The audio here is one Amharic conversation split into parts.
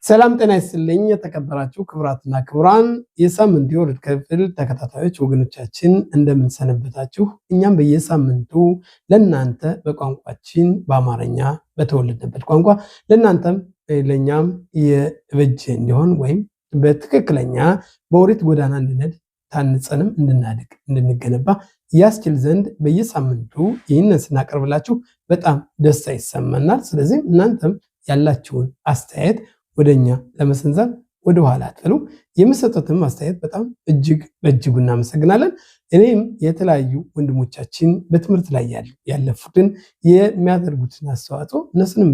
ሰላም ጤና ይስጥልኝ የተከበራችሁ ክቡራትና ክቡራን የሳምንቱ የወርድ ክፍል ተከታታዮች ወገኖቻችን እንደምን ሰነበታችሁ? እኛም በየሳምንቱ ለእናንተ በቋንቋችን በአማርኛ በተወለደበት ቋንቋ ለእናንተም ለኛም የበጀ እንዲሆን ወይም በትክክለኛ በኦሪት ጎዳና እንድንሄድ ታንጸንም እንድናድግ እንድንገነባ ያስችል ዘንድ በየሳምንቱ ይህንን ስናቀርብላችሁ በጣም ደስታ ይሰማናል። ስለዚህ እናንተም ያላችሁን አስተያየት ወደኛ ለመሰንዘር ወደ ኋላ አትፈሉ። የምሰጡትም አስተያየት በጣም በእጅጉ እናመሰግናለን። እኔም የተለያዩ ወንድሞቻችን በትምህርት ላይ ያለፉትን የሚያደርጉትን አስተዋጽኦ እነሱንም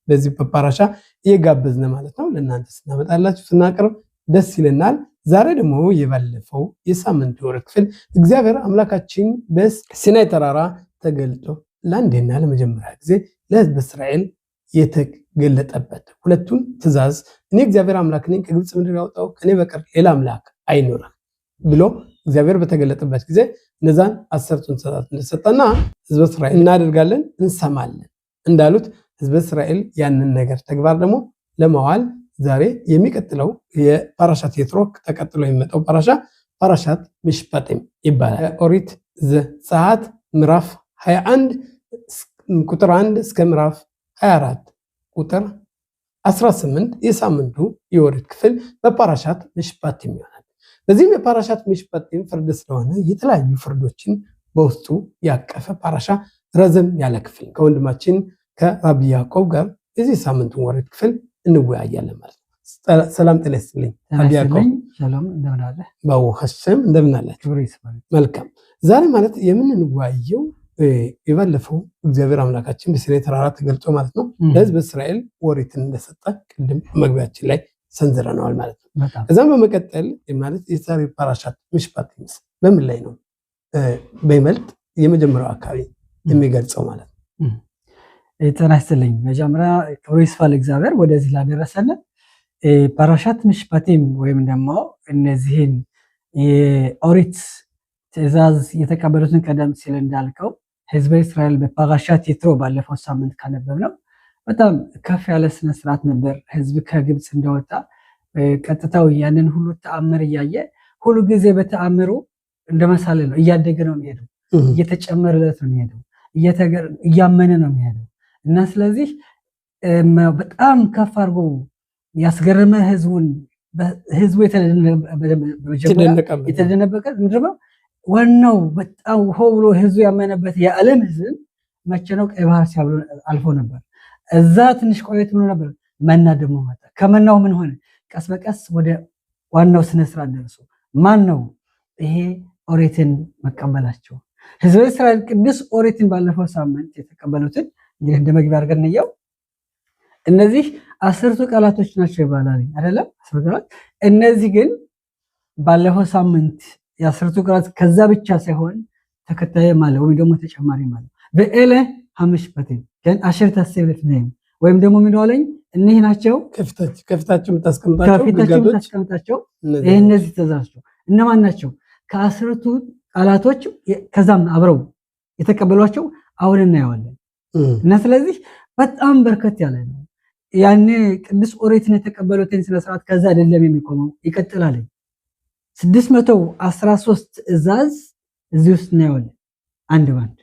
በዚህ በፓራሻ እየጋበዝን ማለት ነው ለእናንተ ስናመጣላችሁ ስናቀርብ ደስ ይለናል። ዛሬ ደግሞ የባለፈው የሳምንቱ የወርድ ክፍል እግዚአብሔር አምላካችን በሲናይ ተራራ ተገልጦ ለአንዴና ለመጀመሪያ ጊዜ ለሕዝብ እስራኤል የተገለጠበት ሁለቱን ትእዛዝ እኔ እግዚአብሔር አምላክ ነኝ ከግብፅ ምድር ያወጣው ከኔ በቀር ሌላ አምላክ አይኖርም ብሎ እግዚአብሔር በተገለጠበት ጊዜ እነዛን 10ቱን ትእዛዛት እንደሰጠና ሕዝብ እስራኤል እናደርጋለን እንሰማለን እንዳሉት ሕዝብ እስራኤል ያንን ነገር ተግባር ደግሞ ለማዋል ዛሬ የሚቀጥለው የፓራሻት የትሮ ተቀጥሎ የሚመጣው ፓራሻት ሚሽፓቲም ይባላል። ኦሪት ዘጸአት ምዕራፍ 21 ቁጥር 1 እስከ ምዕራፍ 24 ቁጥር 18 የሳምንቱ የወርድ ክፍል በፓራሻት ሚሽፓቲም ይሆናል። በዚህም የፓራሻት ሚሽፓቲም ፍርድ ስለሆነ የተለያዩ ፍርዶችን በውስጡ ያቀፈ ፓራሻ ረዘም ያለ ክፍል ከወንድማችን ከራቢ ያዕቆብ ጋር የዚህ ሳምንቱ ወርድ ክፍል እንወያያለን ማለት ነው። ሰላም ጤና ይስጥልኝ ራቢ ያዕቆብ። ሰላም እንደምን አለ? ባውኸሽም እንደምን አላችሁ? መልካም። ዛሬ ማለት የምንወያየው የባለፈው እግዚአብሔር አምላካችን በሲናይ ተራራ ተገልጾ ማለት ነው ለሕዝብ እስራኤል ኦሪትን እንደሰጠ ቅድም መግቢያችን ላይ ሰንዝረነዋል ማለት ነው። ከዛም በመቀጠል ማለት የዛሬ ፓራሻት ሚሽፓቲም በምን ላይ ነው በይበልጥ የመጀመሪያው አካባቢ የሚገልጸው ማለት ነው? ጤና ይስጥልኝ። መጀመሪያ ክብሩ ይስፋ ለእግዚአብሔር ወደዚህ ላደረሰን። ፓራሻት ሚሽፓቲም ወይም ደግሞ እነዚህን የኦሪት ትእዛዝ የተቀበሉትን ቀደም ሲል እንዳልከው ህዝበ እስራኤል በፓራሻት የትሮ ባለፈው ሳምንት ካነበብነው በጣም ከፍ ያለ ስነስርዓት ነበር። ህዝብ ከግብፅ እንደወጣ ቀጥታው ያንን ሁሉ ተአምር እያየ ሁሉ ጊዜ በተአምሩ እንደመሳለ ነው እያደገ ነው የሚሄደው፣ እየተጨመረለት ነው የሚሄደው፣ እያመነ ነው የሚሄደው እና ስለዚህ በጣም ከፍ አድርጎ ያስገረመ ህዝቡ የተደነበቀ ምድረው ዋናው በጣም ብሎ ህዝቡ ያመነበት የዓለም ህዝብ መቼ ነው? ቀይ ባህር ሲያብሎ አልፎ ነበር። እዛ ትንሽ ቆየት ምን ነበር? መና ደግሞ መጣ። ከመናው ምን ሆነ? ቀስ በቀስ ወደ ዋናው ስነ ስርዓት ደረሱ። ማን ነው? ይሄ ኦሪትን መቀበላቸው ህዝበ እስራኤል ቅዱስ ኦሪትን ባለፈው ሳምንት የተቀበሉትን እንግዲህ እንደ መግቢያ አድርገን እንየው። እነዚህ 10ቱ ቃላቶች ናቸው ይባላል አይደለም? 10 ቃላት። እነዚህ ግን ባለፈው ሳምንት የ10ቱ ቃላት ከዛ ብቻ ሳይሆን ተከታየ ማለት ወይም ደግሞ ተጨማሪ ማለት በኤለ ሚሽፓቲም ግን አሽር ተሰብለት ነኝ ወይም ደግሞ ምን ዋለኝ እነዚህ ናቸው ከፍታቸው የምታስቀምጣቸው ይሄ እነዚህ ተዛዝቶ እነማን ናቸው? ከ10ቱ ቃላቶች ከዛም አብረው የተቀበሏቸው አሁን እናየዋለን። እና ስለዚህ በጣም በርከት ያለ ነው። ያኔ ቅዱስ ኦሪትን የተቀበሉትን ስነ ስርዓት ከዛ አይደለም የሚቆመው፣ ይቀጥላል። 613 ትእዛዝ እዚህ ውስጥ እናየዋለን አንድ ባንድ።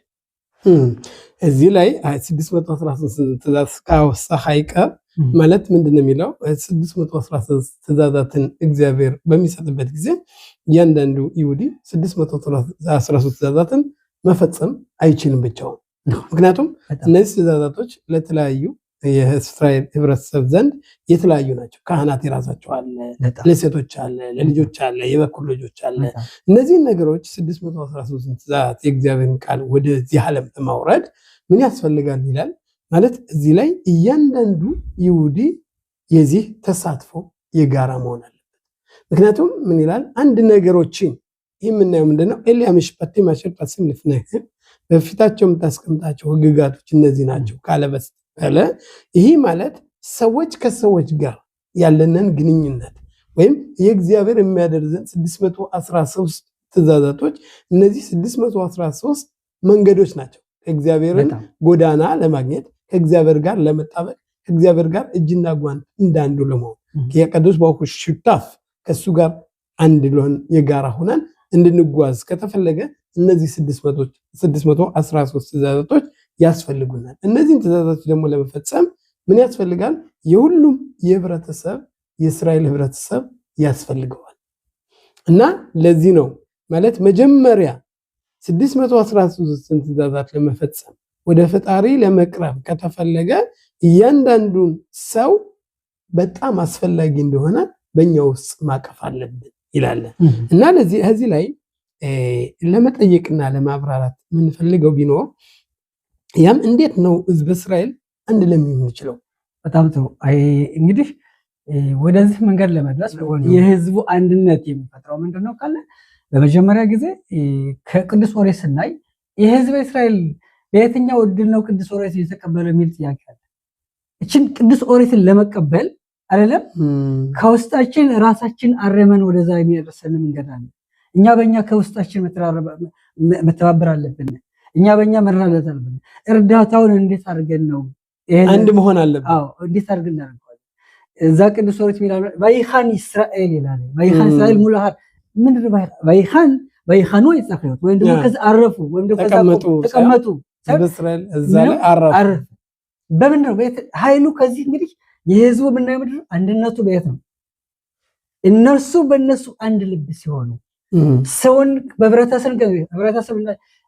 እዚህ ላይ 613 ትእዛዝ ካወሳ አይቀር ማለት ምንድነው የሚለው? 613 ትእዛዛትን እግዚአብሔር በሚሰጥበት ጊዜ እያንዳንዱ ይሁዲ 613 ትእዛዛትን መፈጸም አይችልም ብቻውን። ምክንያቱም እነዚህ ትእዛዛቶች ለተለያዩ የእስራኤል ህብረተሰብ ዘንድ የተለያዩ ናቸው። ካህናት የራሳቸው አለ፣ ለሴቶች አለ፣ ለልጆች አለ፣ የበኩር ልጆች አለ። እነዚህን ነገሮች 613 ትእዛዛት የእግዚአብሔርን ቃል ወደዚህ ዓለም ለማውረድ ምን ያስፈልጋል ይላል ማለት እዚህ ላይ እያንዳንዱ ይሁዲ የዚህ ተሳትፎ የጋራ መሆን አለበት። ምክንያቱም ምን ይላል? አንድ ነገሮችን ይህ የምናየው ምንድነው? ኤልያ ሚሽፓቲም አሽር ቃስም ልፍነህ በፊታቸው የምታስቀምጣቸው ህግጋቶች እነዚህ ናቸው ካለ በስተቀር ይህ ማለት ሰዎች ከሰዎች ጋር ያለንን ግንኙነት ወይም የእግዚአብሔር የሚያደርዘን 613 ትእዛዛቶች እነዚህ 613 መንገዶች ናቸው። ከእግዚአብሔርን ጎዳና ለማግኘት ከእግዚአብሔር ጋር ለመጣበቅ ከእግዚአብሔር ጋር እጅና ጓንት እንዳንዱ ለመሆን የቅዱስ ባርኩ ሽታፍ ከሱ ጋር አንድ ለሆን የጋራ ሆነን እንድንጓዝ ከተፈለገ እነዚህ 613 ትእዛዛቶች ያስፈልጉናል። እነዚህን ትእዛዛቶች ደግሞ ለመፈጸም ምን ያስፈልጋል? የሁሉም የእስራኤል ህብረተሰብ ያስፈልገዋል። እና ለዚህ ነው ማለት መጀመሪያ 613 ትእዛዛት ለመፈጸም ወደ ፈጣሪ ለመቅረብ ከተፈለገ እያንዳንዱን ሰው በጣም አስፈላጊ እንደሆነ በእኛ ውስጥ ማቀፍ አለብን ይላል። እና እዚህ ላይ ለመጠየቅና ለማብራራት የምንፈልገው ቢኖር ያም እንዴት ነው ህዝበ እስራኤል አንድ ለሚሆን ይችላል? በጣም ጥሩ። እንግዲህ ወደዚህ መንገድ ለመድረስ የህዝቡ አንድነት የሚፈጥረው ምንድነው ካለ በመጀመሪያ ጊዜ ከቅዱስ ኦሪት ስናይ የህዝበ እስራኤል በየትኛው እድል ነው ቅዱስ ኦሪት የተቀበለው የሚል ጥያቄ አለ። እቺን ቅዱስ ኦሪትን ለመቀበል አይደለም ከውስጣችን ራሳችን አረመን ወደዛ የሚያደርሰን መንገድ አለ። እኛ በእኛ ከውስጣችን መተባበር አለብን። እኛ በእኛ መረዳት አለብን። እርዳታውን እንዴት አድርገን ነው አንድ መሆን አለብን? አዎ እንዴት አድርገን እናደርገዋለን? እዛ ቅዱስ ኦሪት ይላል ባይኻን እስራኤል ይላል። ባይኻን እስራኤል ሙላሃር ምንድነው? ባይኻኑ ይጻፈው ወይም ደግሞ ከዛ አረፉ ወይም ደግሞ ተቀመጡ በእስራኤል እዛ ላይ አረፉ። በምን ነው ኃይሉ? ከዚህ እንግዲህ የህዝቡ ምናምን ምድር አንድነቱ በየት ነው? እነርሱ በእነሱ አንድ ልብ ሲሆኑ ሰውን በህብረተሰብ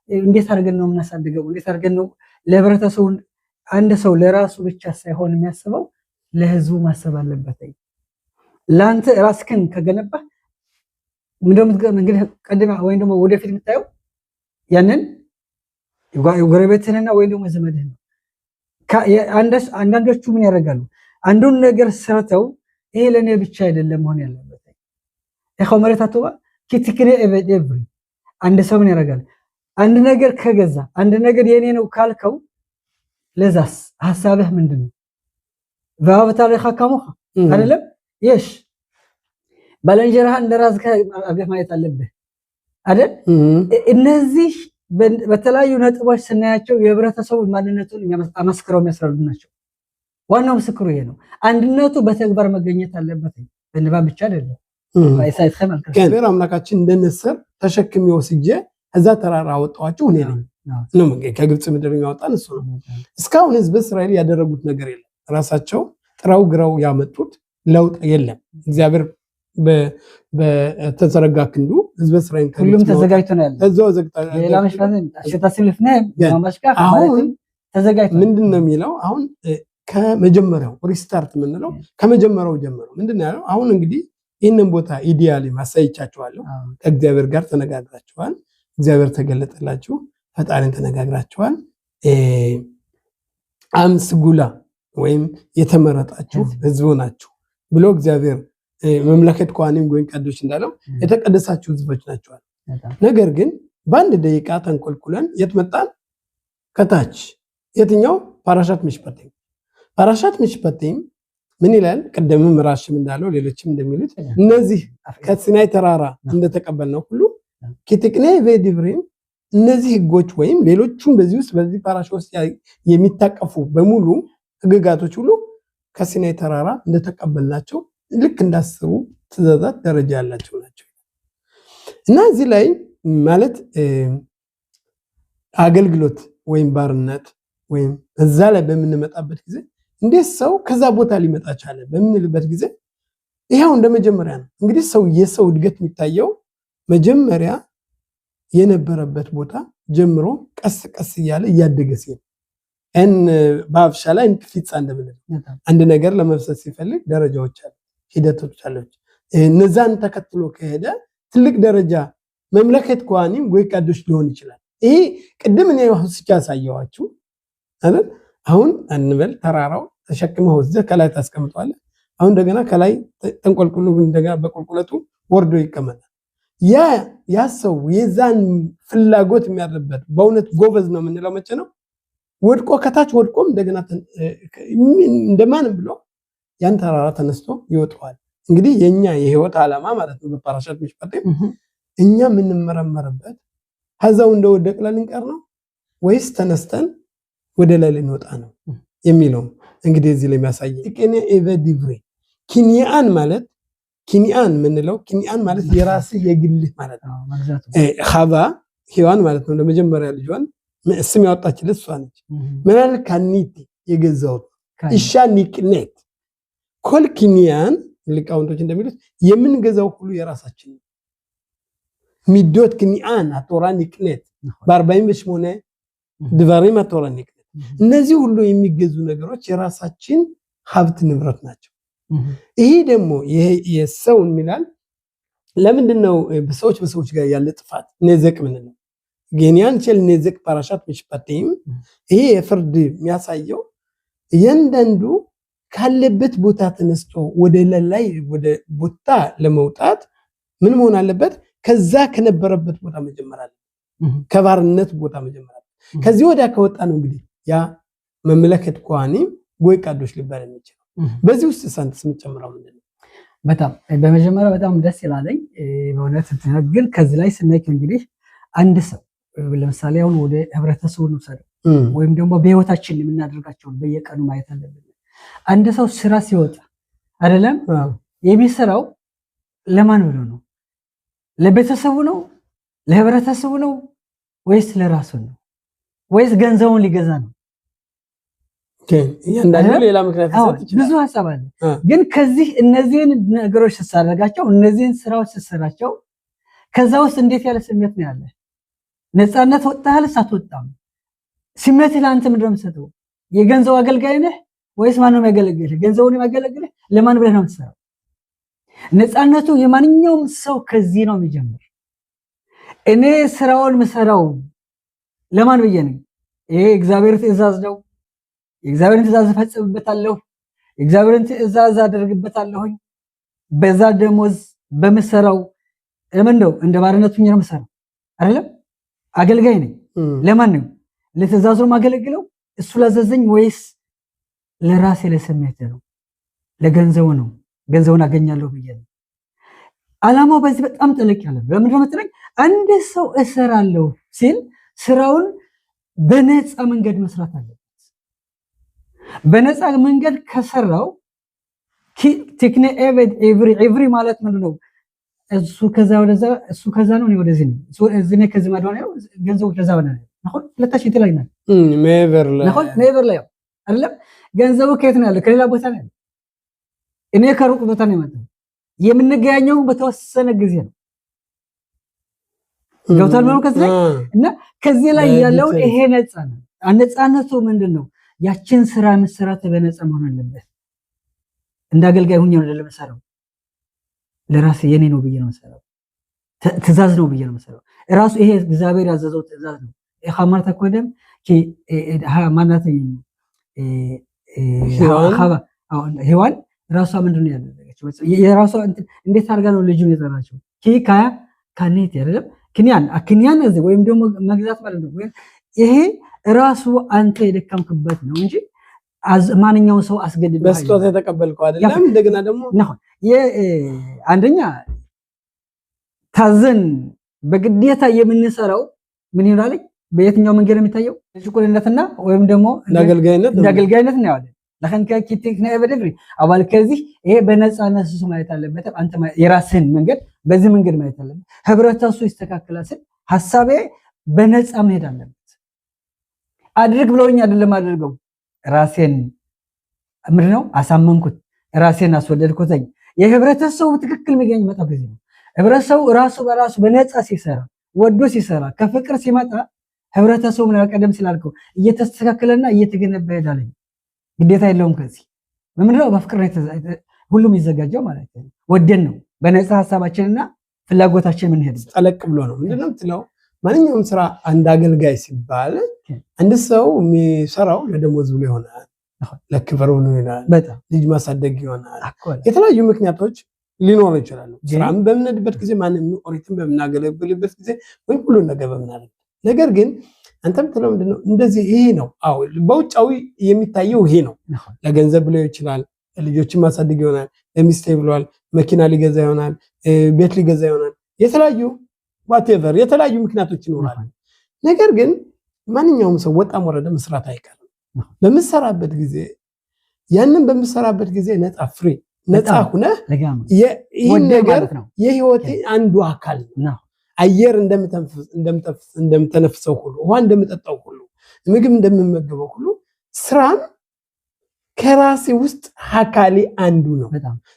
እንዴት አድርገን ነው የምናሳድገው? እንዴት አድርገን ነው ለህብረተሰቡ አንድ ሰው ለራሱ ብቻ ሳይሆን የሚያስበው ለህዝቡ ማሰብ አለበት። ለአንተ ራስህን ከገነባ እንግዲህ ቀድማ ወይም ደግሞ ወደፊት የምታየው ያንን የጎረቤትህንና ወይም ደግሞ ዘመድህን ነው። አንዳንዶቹ ምን ያደርጋሉ? አንዱን ነገር ሰርተው ይሄ ለእኔ ብቻ አይደለም መሆን ያለበት ይኸው መሬት አትባ ኪትክኔ ኤቨሪ አንድ ሰው ምን ያደርጋል? አንድ ነገር ከገዛ አንድ ነገር የኔ ነው ካልከው ለዛስ ሐሳብህ ምንድነው? ባበታ ለካካሙህ አይደለም ይሽ ባለንጀራህ እንደራዝከ አገፍ ማየት አለብህ አይደል? እነዚህ በተለያዩ ነጥቦች ስናያቸው የህብረተሰቡ ማንነቱን አመስክረው የሚያስረዱ ናቸው። ዋናው ምስክሩ ይሄ ነው። አንድነቱ በተግባር መገኘት አለበት፣ በንባብ ብቻ አይደለም። እግዚአብሔር አምላካችን እንደነሰር ተሸክም ወስጄ እዛ ተራራ አወጣኋቸው እኔ ነኝ ነው ከግብጽ ምድር ያወጣን እሱ ነው። እስካሁን ህዝበ እስራኤል ያደረጉት ነገር የለም። ራሳቸው ጥራው ግረው ያመጡት ለውጥ የለም። እግዚአብሔር በተዘረጋ ክንዱ ህዝበ እስራኤል ሁሉም ተዘጋጅቶ ነው ያለው። እዛው ሌላ መሽፋን አሽታስልፍና ማማሽካ ማለት ተዘጋጅቶ ምንድነው የሚለው? አሁን ከመጀመሪያው ሪስታርት ምንለው ከመጀመሪያው ጀምሮ ምንድነው ያለው? አሁን እንግዲህ ይህንን ቦታ ኢዲያሊ ማሳይቻችኋለሁ። ከእግዚአብሔር ጋር ተነጋግራችኋል። እግዚአብሔር ተገለጠላችሁ። ፈጣሪን ተነጋግራችኋል። አምስጉላ ወይም የተመረጣችሁ ህዝብ ናችሁ ብሎ እግዚአብሔር መምለከት ኳኒም ጎን ቀዶች እንዳለው የተቀደሳችሁ ህዝቦች ናቸዋል። ነገር ግን በአንድ ደቂቃ ተንኮልኩለን የት መጣን? ከታች የትኛው ፓራሻት ሚሽፐቴም ምን ይላል? ቀደምም ራሽም እንዳለው ሌሎችም እንደሚሉት እነዚህ ከሲናይ ተራራ እንደተቀበልነው ሁሉ ኪትቅኔ ቬዲብሪም እነዚህ ህጎች ወይም ሌሎቹም በዚህ ውስጥ በዚህ ፓራሻ ውስጥ የሚታቀፉ በሙሉ ህግጋቶች ሁሉ ከሲናይ ተራራ እንደተቀበልናቸው ልክ እንዳስሩ ትእዛዛት ደረጃ ያላቸው ናቸው። እና እዚህ ላይ ማለት አገልግሎት ወይም ባርነት ወይም እዛ ላይ በምንመጣበት ጊዜ እንዴት ሰው ከዛ ቦታ ሊመጣ ቻለ በምንልበት ጊዜ ይሄው እንደመጀመሪያ ነው። እንግዲህ ሰው የሰው እድገት የሚታየው መጀመሪያ የነበረበት ቦታ ጀምሮ ቀስ ቀስ እያለ እያደገ ሲሄድ በአፍሻ ላይ እንቅፊት እንደምንለው አንድ ነገር ለመብሰል ሲፈልግ ደረጃዎች አሉ፣ ሂደቶች አሉ። እነዛን ተከትሎ ከሄደ ትልቅ ደረጃ መምለከት ኳኒም ወይ ቀዶች ሊሆን ይችላል። ይሄ ቅድም እኔ ወስቻ ሳየዋችሁ አይደል? አሁን አንበል ተራራው ተሸክመው ወዘ ከላይ ታስቀምጣለህ። አሁን እንደገና ከላይ ተንቆልቁሉ እንደገና በቁልቁለቱ ወርዶ ይቀመጣል። ያ ሰው የዛን ፍላጎት የሚያደርበት በእውነት ጎበዝ ነው የምንለው መቼ ነው? ወድቆ ከታች ወድቆም እንደገና እንደማንም ብሎ ያን ተራራ ተነስቶ ይወጣዋል። እንግዲህ የኛ የህይወት ዓላማ ማለት ነው በፓራሻት ሚሽፐቴም እኛ የምንመረመርበት ሀዛው እንደወደቅላ ልንቀር ነው ወይስ ተነስተን ወደ ላይ ልንወጣ ነው የሚለው እንግዲህ እዚህ ላይ የሚያሳይ ቲኬኔ ኤቨዲቭሬ ኪኒያን ማለት ኪኒያን ምንለው ኪኒያን ማለት የራስህ የግልህ ማለት ነው። ኻባ ሔዋን ማለት ነው ለመጀመሪያ ልጇን ስም ያወጣችለት እሷ ነች። ምናል ካኒቲ የገዛውት ኢሻ ኒቅኔት ኮል ኪኒያን ሊቃውንቶች እንደሚሉት የምንገዛው ሁሉ የራሳችን ነው። ሚዶት ኪኒያን አቶራ ኒቅኔት በአርባይም በሽሞነ ድቫሪም አቶራ ኒቅኔት እነዚህ ሁሉ የሚገዙ ነገሮች የራሳችን ሀብት ንብረት ናቸው። ይሄ ደግሞ የሰውን ሚላል ለምንድነው በሰዎች ጋር ያለ ጥፋት ነዘቅ ምንለው ጌኒያን ቸል ነዘቅ ፓራሻት ምሽፓቴም ይሄ የፍርድ የሚያሳየው እያንዳንዱ ካለበት ቦታ ተነስቶ ወደ ላይ ወደ ቦታ ለመውጣት ምን መሆን አለበት? ከዛ ከነበረበት ቦታ መጀመር አለበት። ከባርነት ቦታ መጀመር አለበት። ከዚህ ወዲያ ከወጣ ነው እንግዲህ ያ መመለከት ቋኒ ጎይ ቃዶች ሊባል የሚችለው። በዚህ ውስጥ ሳንተስ የምትጨምረው ምንድን ነው? በጣም በመጀመሪያ በጣም ደስ ይላልኝ በእውነት ግን ከዚህ ላይ ስሜት እንግዲህ አንድ ሰው ለምሳሌ አሁን ወደ ህብረተሰቡ ነው ሰደው ወይም ደግሞ በህይወታችን የምናደርጋቸውን በየቀኑ ማየት አለብን። አንድ ሰው ስራ ሲወጣ አይደለም የሚሰራው ለማን ብሎ ነው? ለቤተሰቡ ነው? ለህብረተሰቡ ነው? ወይስ ለራሱ ነው? ወይስ ገንዘቡን ሊገዛ ነው? ያንዳንዱ ሌላ ምክንያት ይችላል። ብዙ ሐሳብ አለ። ግን ከዚህ እነዚህን ነገሮች ተሳረጋቸው እነዚህን ስራዎች ተሰራቸው ከዛ ውስጥ እንዴት ያለ ስሜት ነው ያለ? ነፃነት ወጣሃል ሳትወጣም ስሜት ለአንተ ምንድን ነው የምትሰጠው? የገንዘቡ አገልጋይ ነህ ወይስ ማን ነው የሚያገለግልህ? ገንዘቡን የሚያገለግልህ ለማን ብለህ ነው የምትሰራው? ነፃነቱ የማንኛውም ሰው ከዚህ ነው የሚጀምር። እኔ ስራውን ምሰራው ለማን ብዬ ነው? ይሄ እግዚአብሔር ትእዛዝ ነው። የእግዚአብሔርን ትእዛዝ እፈጽምበታለሁ። የእግዚአብሔርን ትእዛዝ አደርግበታለሁኝ። በዛ ደሞዝ በምሰራው ምንድነው እንደ ባርነቱ ነው የምሰራው አይደለም? አገልጋይ ነኝ። ለማን ነው? ለትእዛዙ ማገለግለው እሱ ላዘዘኝ ወይስ ለራሴ ለስሜት ነው? ለገንዘቡ ነው። ገንዘቡን አገኛለሁ ብዬ ነው። ዓላማው በዚህ በጣም ጥልቅ ያለ በምንድነው መጥለቅ? አንድ ሰው እሰራለሁ ሲል ስራውን በነፃ መንገድ መስራት አለበት። በነፃ መንገድ ከሰራው ቴክኔ ኤቭሪ ማለት ምንድነው? እሱ ከዛ ወደዛ እሱ ከዛ ነው እኔ ወደዚህ ነው እዚህ ነው ከዚህ ማድዋና ነው ገንዘቡ ከዛ ወደ ነው አሁን ለታሽ የተለያየ ነው ሜቨር ላይ አይደለም። ገንዘቡ ከየት ነው ያለው? ከሌላ ቦታ ነው ያለው። እኔ ከሩቅ ቦታ ነው የመጣው። የምንገናኘው በተወሰነ ጊዜ ነው። ገብቷል ማለት ከዚህ ላይ እና ከዚህ ላይ ያለው ይሄ ነፃ ነው። ነፃነቱ ምንድነው? ያችን ስራ መስራት በነፃ መሆን አለበት። እንዳገልጋይ ሁኜ ነው ለምሰራው ለራሴ የኔ ነው ብዬ ነው መሰራው። ትእዛዝ ነው ብዬ ነው መሰራው። ራሱ ይሄ እግዚአብሔር ያዘዘው ትእዛዝ ነው። ይኸማርታ ኮደም ማናት ሔዋን ራሷ ምንድነው ያደረገችው? የራሷ እንዴት አድርጋ ነው ልጁን የጠራችው? ካኔት አይደለም ክንያን እዚህ ወይም ደግሞ መግዛት ማለት ነው። ይሄ ራሱ አንተ የደከምክበት ነው እንጂ ማንኛው ሰው አስገድዶ በስጦታ የተቀበልከው አይደለም። እንደገና ደግሞ አንደኛ ታዘን በግዴታ የምንሰራው ምን ይላል? በየትኛው መንገድ የሚታየው ጭቁንነትና ወይም ደግሞ እንዳገልጋይነት ነው ያለው። ለከን ከኪቲክና ኤቨደብሪ አባል ከዚህ ይሄ በነፃነት እሱ ማየት አለበት። አንተ የራስህን መንገድ በዚህ መንገድ ማየት አለበት። ህብረተሰቡ ይስተካከላል ሲል ሐሳቤ በነፃ መሄድ አለበት። አድርግ ብለውኝ አይደለም አድርገው ራሴን ምንድነው አሳመንኩት፣ ራሴን አስወደድኩትኝ። የህብረተሰቡ ትክክል የሚገኝ መጣ ጊዜ ነው። ህብረተሰቡ ራሱ በራሱ በነፃ ሲሰራ ወዶ ሲሰራ ከፍቅር ሲመጣ ህብረተሰቡ ምን ቀደም ስላልከው እየተስተካከለና እየተገነባ ይሄዳል። ግዴታ የለውም። ከዚህ ምንድነው በፍቅር ሁሉም ይዘጋጃው ማለት ነው። ወደን ነው በነፃ ሐሳባችንና ፍላጎታችን ምን ሄድ ጠለቅ ብሎ ነው ምንድነው ትለው ማንኛውም ስራ አንድ አገልጋይ ሲባል አንድ ሰው የሚሰራው ለደሞዝ ብሎ ይሆናል፣ ለክብር ብሎ ይሆናል፣ ልጅ ማሳደግ ይሆናል። የተለያዩ ምክንያቶች ሊኖሩ ይችላሉ። ስራም በምንሄድበት ጊዜ ማንም ኦሪትን በምናገለግልበት ጊዜ ወይ ሁሉ ነገር በምናደርግ ነገር ግን አንተም ትለው ምንድነው እንደዚህ ይሄ ነው። አዎ በውጫዊ የሚታየው ይሄ ነው። ለገንዘብ ብሎ ይችላል፣ ልጆችን ማሳደግ ይሆናል፣ ለሚስቴ ብሏል፣ መኪና ሊገዛ ይሆናል፣ ቤት ሊገዛ ይሆናል። የተለያዩ ዋቴቨር የተለያዩ ምክንያቶች ይኖራሉ። ነገር ግን ማንኛውም ሰው ወጣም ወረደ መስራት አይቀርም። በምሰራበት ጊዜ ያንን በምሰራበት ጊዜ ነፃ ፍሪ ነፃ ሁነ ይሄን ነገር የህይወቴ አንዱ አካል ነው። አየር እንደምተነፍሰው ሁሉ ውሃ እንደምጠጣው ሁሉ ምግብ እንደምመገበው ሁሉ ስራም ከራሴ ውስጥ አካሌ አንዱ ነው።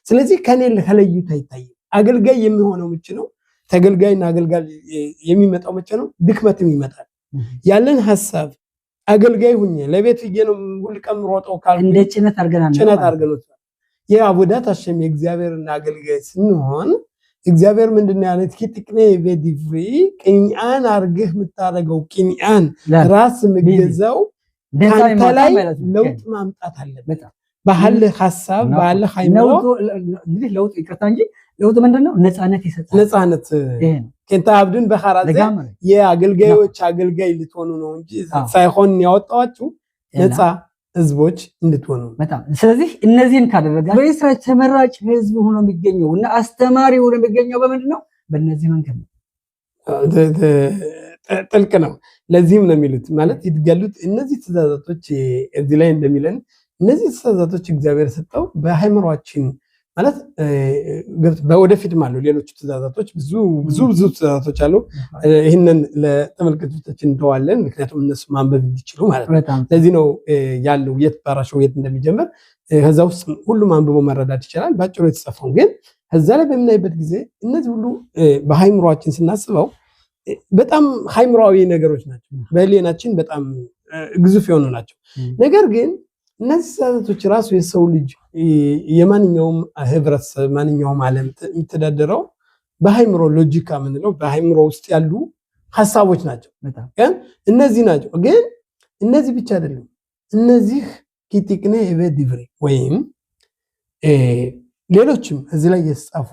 ስለዚህ ከኔ ለለዩት አይታይም። አገልጋይ የሚሆነው ምንጭ ነው። ተገልጋይና አገልጋይ የሚመጣው መቼ ነው? ድክመትም ይመጣል። ያለን ሐሳብ አገልጋይ ሁኜ ለቤት ይገ ነው ሁሉ ቀን ሮጠው ካል እንደ ጭነት አርገናል የአቡዳት አሸም የእግዚአብሔርና አገልጋይ ስንሆን እግዚአብሔር ምንድነው ያለው? ኪትቅኔ በዲፍሪ ቅንያን አርግህ ምታረገው ቅንያን ራስ ምገዛው ካንተ ላይ ለውጥ ማምጣት አለበት። ባህል ሐሳብ ባህል ሃይማኖት እንግዲህ ለውጥ ይቅርታ እንጂ ለውጥ ምንድነው? ነፃነት ይሰጣል። ነፃነት ከንታ አብድን በሐራዘ የአገልጋዮች አገልጋይ ልትሆኑ ነው እንጂ ሳይሆን ያወጣዋችሁ ነፃ ህዝቦች እንድትሆኑ። በጣም ስለዚህ እነዚህን ካደረጋ በእስራኤል ተመራጭ ህዝብ ሆኖ የሚገኘው እና አስተማሪ ሆኖ የሚገኘው በምንድነው? በእነዚህ መንገድ ነው። ጥልቅ ነው። ለዚህም ነው የሚሉት ማለት ይትገሉት እነዚህ ትእዛዛቶች እዚህ ላይ እንደሚለን እነዚህ ትእዛዛቶች እግዚአብሔር ሰጠው በሃይማኖታችን ማለት በወደፊትም አሉ ሌሎች ትእዛዛቶች ብዙ ትእዛዛቶች አሉ። ይሄንን ለተመልካቾቻችን እንተዋለን ምክንያቱም እነሱ ማንበብ እንዲችሉ ማለት ነው። ለዚህ ነው ያለው የት ባራሽው የት እንደሚጀምር ከዛ ውስጥ ሁሉም አንብቦ መረዳት ይችላል። ባጭሩ የተጻፈው ግን ከዛ ላይ በምናይበት ጊዜ እነዚህ ሁሉ በሃይማኖታችን ስናስበው በጣም ሃይማኖታዊ ነገሮች ናቸው። በህሊናችን በጣም ግዙፍ የሆኑ ናቸው። ነገር ግን እነዚህ ትእዛዛቶች ራሱ የሰው ልጅ የማንኛውም ህብረተሰብ ማንኛውም ዓለም የሚተዳደረው በሃይምሮ ሎጂካ ምንለው በሃይምሮ ውስጥ ያሉ ሐሳቦች ናቸው። እነዚህ ናቸው። ግን እነዚህ ብቻ አይደለም። እነዚህ ኪቲቅኔ በዲፍሪ ወይም ሌሎችም እዚህ ላይ የተጻፉ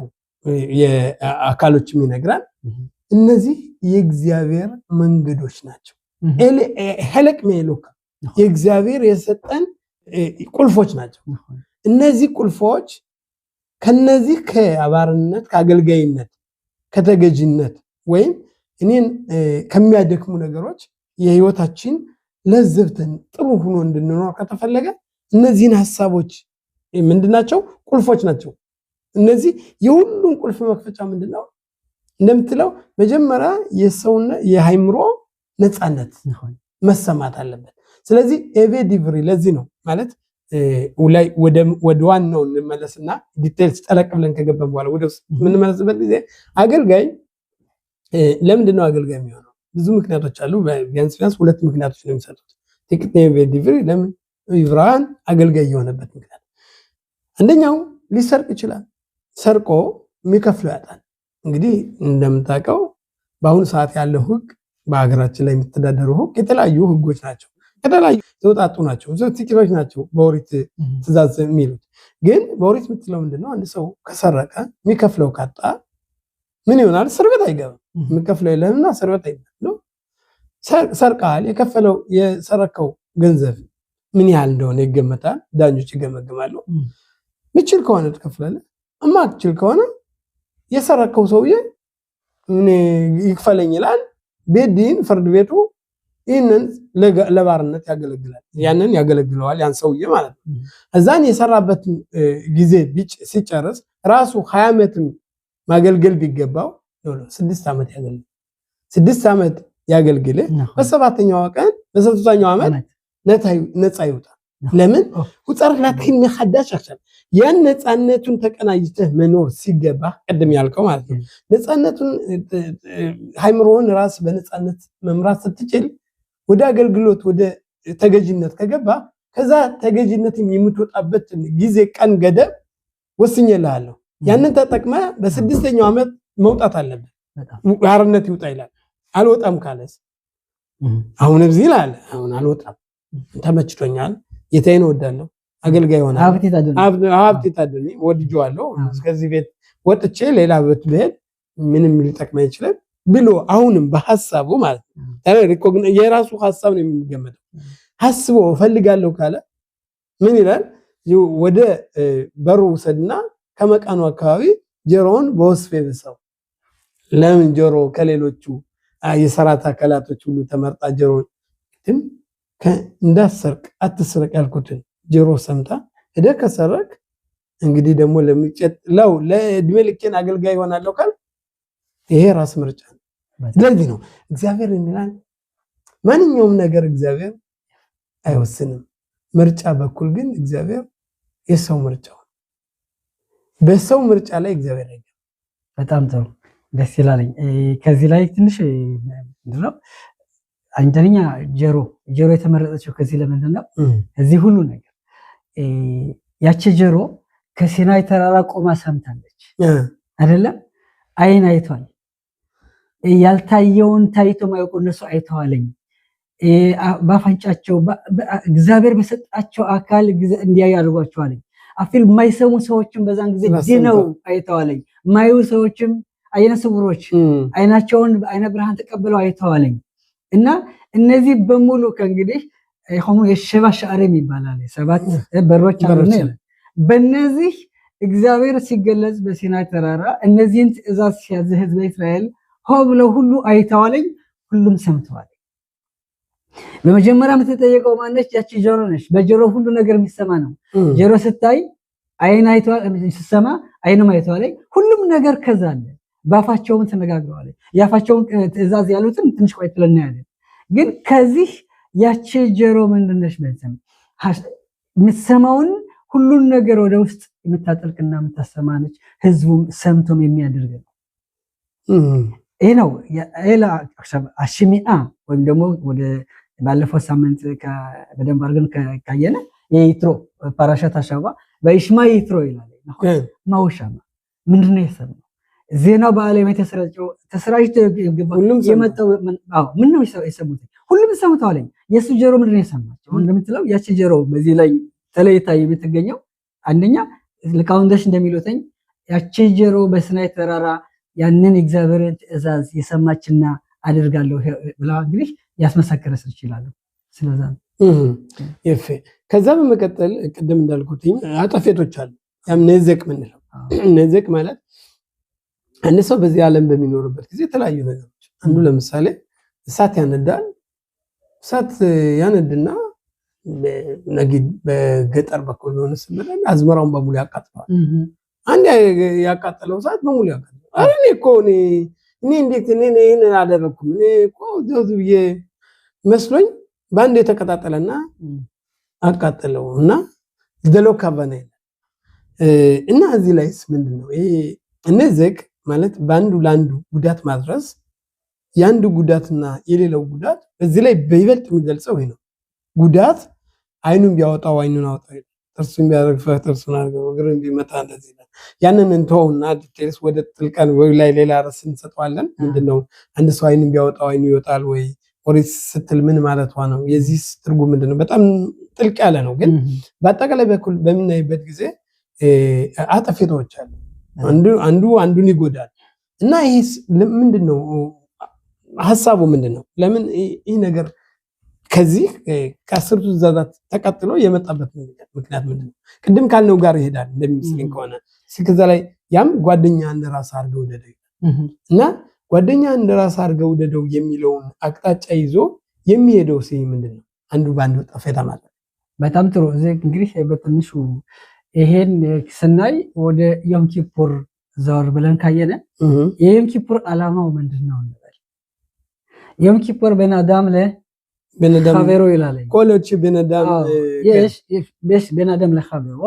የአካሎችም ይነግራል። እነዚህ የእግዚአብሔር መንገዶች ናቸው። ሄለቅ ሜሎካ የእግዚአብሔር የሰጠን ቁልፎች ናቸው። እነዚህ ቁልፎች ከነዚህ ከአባርነት ከአገልጋይነት ከተገዥነት ወይም እኔን ከሚያደክሙ ነገሮች የህይወታችን ለዝብትን ጥሩ ሆኖ እንድንኖር ከተፈለገ እነዚህን ሐሳቦች ምንድናቸው? ቁልፎች ናቸው። እነዚህ የሁሉም ቁልፍ መክፈቻ ምንድነው? እንደምትለው መጀመሪያ የሰውና የሃይምሮ ነፃነት መሰማት አለበት። ስለዚህ ኤቬ ዲቭሪ ለዚህ ነው ማለት ላይ ወደ ዋናው እንመለስና ዲቴልስ ጠለቅ ብለን ከገባን በኋላ ወደ ምን መለስበት ጊዜ አገልጋይ ለምንድነው አገልጋይ የሚሆነው? ብዙ ምክንያቶች አሉ። ቢያንስ ሁለት ምክንያቶች ነው የሚሰጡት። ቲክት ኤቬ ዲቭሪ ለምን ይብራን አገልጋይ የሆነበት ምክንያት አንደኛው ሊሰርቅ ይችላል። ሰርቆ የሚከፍለው ያጣል። እንግዲህ እንደምታውቀው በአሁኑ ሰዓት ያለው ህግ በአገራችን ላይ የሚተዳደሩ ህግ የተለያዩ ህጎች ናቸው። ከተለያዩ ተውጣጡ ናቸው። ጥቂቶች ናቸው በኦሪት ትእዛዝ የሚሉት። ግን በኦሪት የምትለው ምንድነው? አንድ ሰው ከሰረቀ የሚከፍለው ካጣ ምን ይሆናል? እስር ቤት አይገባም። የሚከፍለው የለምና እስር ቤት አይገባም። ሰርቃል። የከፈለው የሰረከው ገንዘብ ምን ያህል እንደሆነ ይገመታል። ዳኞች ይገመግማሉ። ምችል ከሆነ ትከፍላለህ፣ እማትችል ከሆነ የሰረከው ሰውዬ ምን ይክፈለኝ ይላል። ቤዲን ፍርድ ቤቱ ይህንን ለባርነት ያገለግላል። ያንን ያገለግለዋል ያን ሰውዬ ማለት ነው። እዛን የሰራበት ጊዜ ሲጨርስ ራሱ 20 ዓመትም ማገልገል ቢገባው 6 ዓመት ያገልግል 6 ዓመት ያገልግል። በሰባተኛው ቀን በሰባተኛው ዓመት ነፃ ይወጣ። ለምን ወጣር ላትኪን መሐዳሽ አክሰል ያን ነፃነቱን ተቀናጅተህ መኖር ሲገባ ቀደም ያልከው ማለት ነው። ነፃነቱን ሃይምሮን ራስ በነፃነት መምራት ስትችል ወደ አገልግሎት ወደ ተገዥነት ከገባ ከዛ ተገዥነት የምትወጣበት ጊዜ ቀን ገደብ ወስኜልሃለሁ። ያንን ተጠቅመ በ6ኛው ዓመት መውጣት አለበት። ባርነት ይውጣ ይላል። አልወጣም ካለስ አሁን እዚህ ይላል። አሁን አልወጣም ተመችቶኛል የታይን ወዳለው አገልጋይ ሆነ ሀብት ታደኒ ወድጄዋለሁ። እስከዚህ ቤት ወጥቼ ሌላ ቤት ብሄድ ምንም ሊጠቅም አይችልም ብሎ አሁንም በሐሳቡ ማለት ነው የራሱ ሐሳብ ነው የሚገመተው። ሐስቦ ፈልጋለሁ ካለ ምን ይላል? ወደ በሩ ወሰድና ከመቃኑ አካባቢ ጆሮውን በወስፌ ብሰው። ለምን ጆሮ ከሌሎቹ የሰራት አካላቶች ሁሉ ተመርጣ ጆሮውን እንዳሰርቅ አትስረቅ ያልኩትን ጆሮ ሰምታ ሄደህ ከሰረክ እንግዲህ ደግሞ ለሚቀጥለው ለእድሜ ልኬን አገልጋይ ይሆናለሁ ካል ይሄ ራስ ምርጫ ነው። ስለዚህ ነው እግዚአብሔር እንላል ማንኛውም ነገር እግዚአብሔር አይወስንም። ምርጫ በኩል ግን እግዚአብሔር የሰው ምርጫው በሰው ምርጫ ላይ እግዚአብሔር አይገባም። በጣም ጥሩ ደስ ይላልኝ። ከዚህ ላይ ትንሽ ምንድነው አንደኛ ጆሮ የተመረጠችው ከዚህ ለምንድን ነው? እዚህ ሁሉ ነገር ያቺ ጆሮ ከሲናይ ተራራ ቆማ ሰምታለች አይደለም? አይን አይቷል። ያልታየውን ታይቶ ማይቆ እነሱ አይተዋለኝ። ባፋንጫቸው እግዚአብሔር በሰጣቸው አካል እንዲያዩ አድርጓቸዋለኝ። አፊል የማይሰሙ ሰዎችም በዛን ጊዜ ድነው አይተዋለኝ። ማዩ ሰዎችም አይነ ስውሮች አይናቸውን አይነ ብርሃን ተቀብለው አይተዋለኝ። እና እነዚህ በሙሉ ከእንግዲህ ሆኖ የሸባ ሻዕሬም ይባላል። 7 በሮች አሉ። በእነዚህ እግዚአብሔር ሲገለጽ በሲናይ ተራራ እነዚህን ትእዛዝ ሲያዝ ህዝበ እስራኤል ሆ ብለው ሁሉ አይተዋለኝ፣ ሁሉም ሰምተዋል። በመጀመሪያ የምትጠየቀው ማነች? ያቺ ጆሮ ነች። በጆሮ ሁሉ ነገር የሚሰማ ነው። ጆሮ ስታይ አይን አይተዋል፣ ስትሰማ አይንም አይተዋል። ሁሉም ነገር ከዛ አለ። ባፋቸውም ተነጋግረዋል። ያፋቸውን ትእዛዝ ያሉትን ትንሽ ቆይቶ እናያለን። ግን ከዚህ ያቺ ጆሮ ምንድነች? በእንሰም የምትሰማውን ሁሉን ነገር ወደ ውስጥ የምታጠልቅና የምታሰማ ነች። ህዝቡም ሰምቶም የሚያደርግ ነው። ይሄ ነው አሽሚአ ወይም ደግሞ ወደ ባለፈው ሳምንት በደንብ አድርገን ካየነ የይትሮ ፓራሻት አሻባ በኢሽማ ይትሮ ይላል። ማውሻማ ምንድነው የሰማው? ዜናው በዓለም የተሰራጨው ተሰራጭቶ የመጣው ምን ነው የሰሙት? ሁሉም ሰምተዋል። የሱ ጆሮ ምንድነው የሰማቸው? እንደምትለው ያቺ ጆሮ በዚህ ላይ ተለይታ የምትገኘው አንደኛ ልካውንደሽ እንደሚሉትኝ ያቺ ጆሮ በሲናይ ተራራ ያንን እግዚአብሔርን ትእዛዝ የሰማችና አድርጋለሁ ብላ እንግዲህ ያስመሰከረስ ይችላል። ስለዛ ይፈ ከዛ በመቀጠል ቅድም እንዳልኩት አጠፌቶች አሉ። ያም ነዘቅ ምንለው ነዘቅ ማለት አንድ ሰው በዚህ ዓለም በሚኖርበት ጊዜ የተለያዩ ነገሮች አንዱ ለምሳሌ እሳት ያነዳል። እሳት ያነድና ነጊድ በገጠር በኩል ሆነ ስምረን አዝመራውን በሙሉ ያቃጥላል። አንድ ያቃጠለው እሳት በሙሉ ያቃጥላል። አረኔ እኮ እኔ እንዴት እኔ ይሄን አደረኩም እኔ እኮ ዘውዝብዬ መስሎኝ ባንድ የተቀጣጠለና አቃጠለው እና ደሎካ ባነ እና እዚህ ላይስ ምንድነው ይሄ እነዚህ ማለት ባንዱ ላንዱ ጉዳት ማድረስ ያንዱ ጉዳትና የሌላው ጉዳት በዚህ ላይ በይበልጥ የሚገልጸው ይሄ ነው። ጉዳት አይኑን ቢያወጣው አይኑን አወጣው፣ ጥርሱን ቢያረግፈው ጥርሱን አርገው፣ እግሩን ቢመታ እንደዚህ ነው። ያንን እንተውና ዲቴልስ ወደ ጥልቀን ወይ ላይ ሌላ ራስ እንሰጣለን። ምንድነው አንድ ሰው አይኑን ቢያወጣው አይኑ ይወጣል ወይ ኦሪት ስትል ምን ማለቷ ነው? የዚህ ትርጉም ምንድነው? በጣም ጥልቅ ያለ ነው። ግን በአጠቃላይ በኩል በምናይበት ጊዜ አጠፌታዎች አሉ። አንዱ አንዱን ይጎዳል እና ይሄ ምንድነው ሐሳቡ ምንድነው? ለምን ይሄ ነገር ከዚህ ከአስርቱ ትእዛዛት ተቀጥሎ የመጣበት ምክንያት ምንድነው? ቅድም ካልነው ጋር ይሄዳል እንደሚመስለኝ ከሆነ ከዛ ላይ ያም ጓደኛ እንደራስ አድርገው ውደደው እና ጓደኛ እንደራስ አድርገው ውደደው የሚለውን አቅጣጫ ይዞ የሚሄደው ሲይ ምንድነው? አንዱ ባንዱ ጠፌታ ማለት። በጣም ጥሩ። እዚህ እንግዲህ በትንሹ ይሄን ስናይ ወደ ዮም ኪፑር ዘወር ብለን ካየነ የዮም ኪፑር ዓላማው ምንድነው እንበል። ዮም ኪፑር በናዳም ለኻቤሮ ይላል። ኮሎች በናዳም ቤሽ በናዳም ለኻቤሮ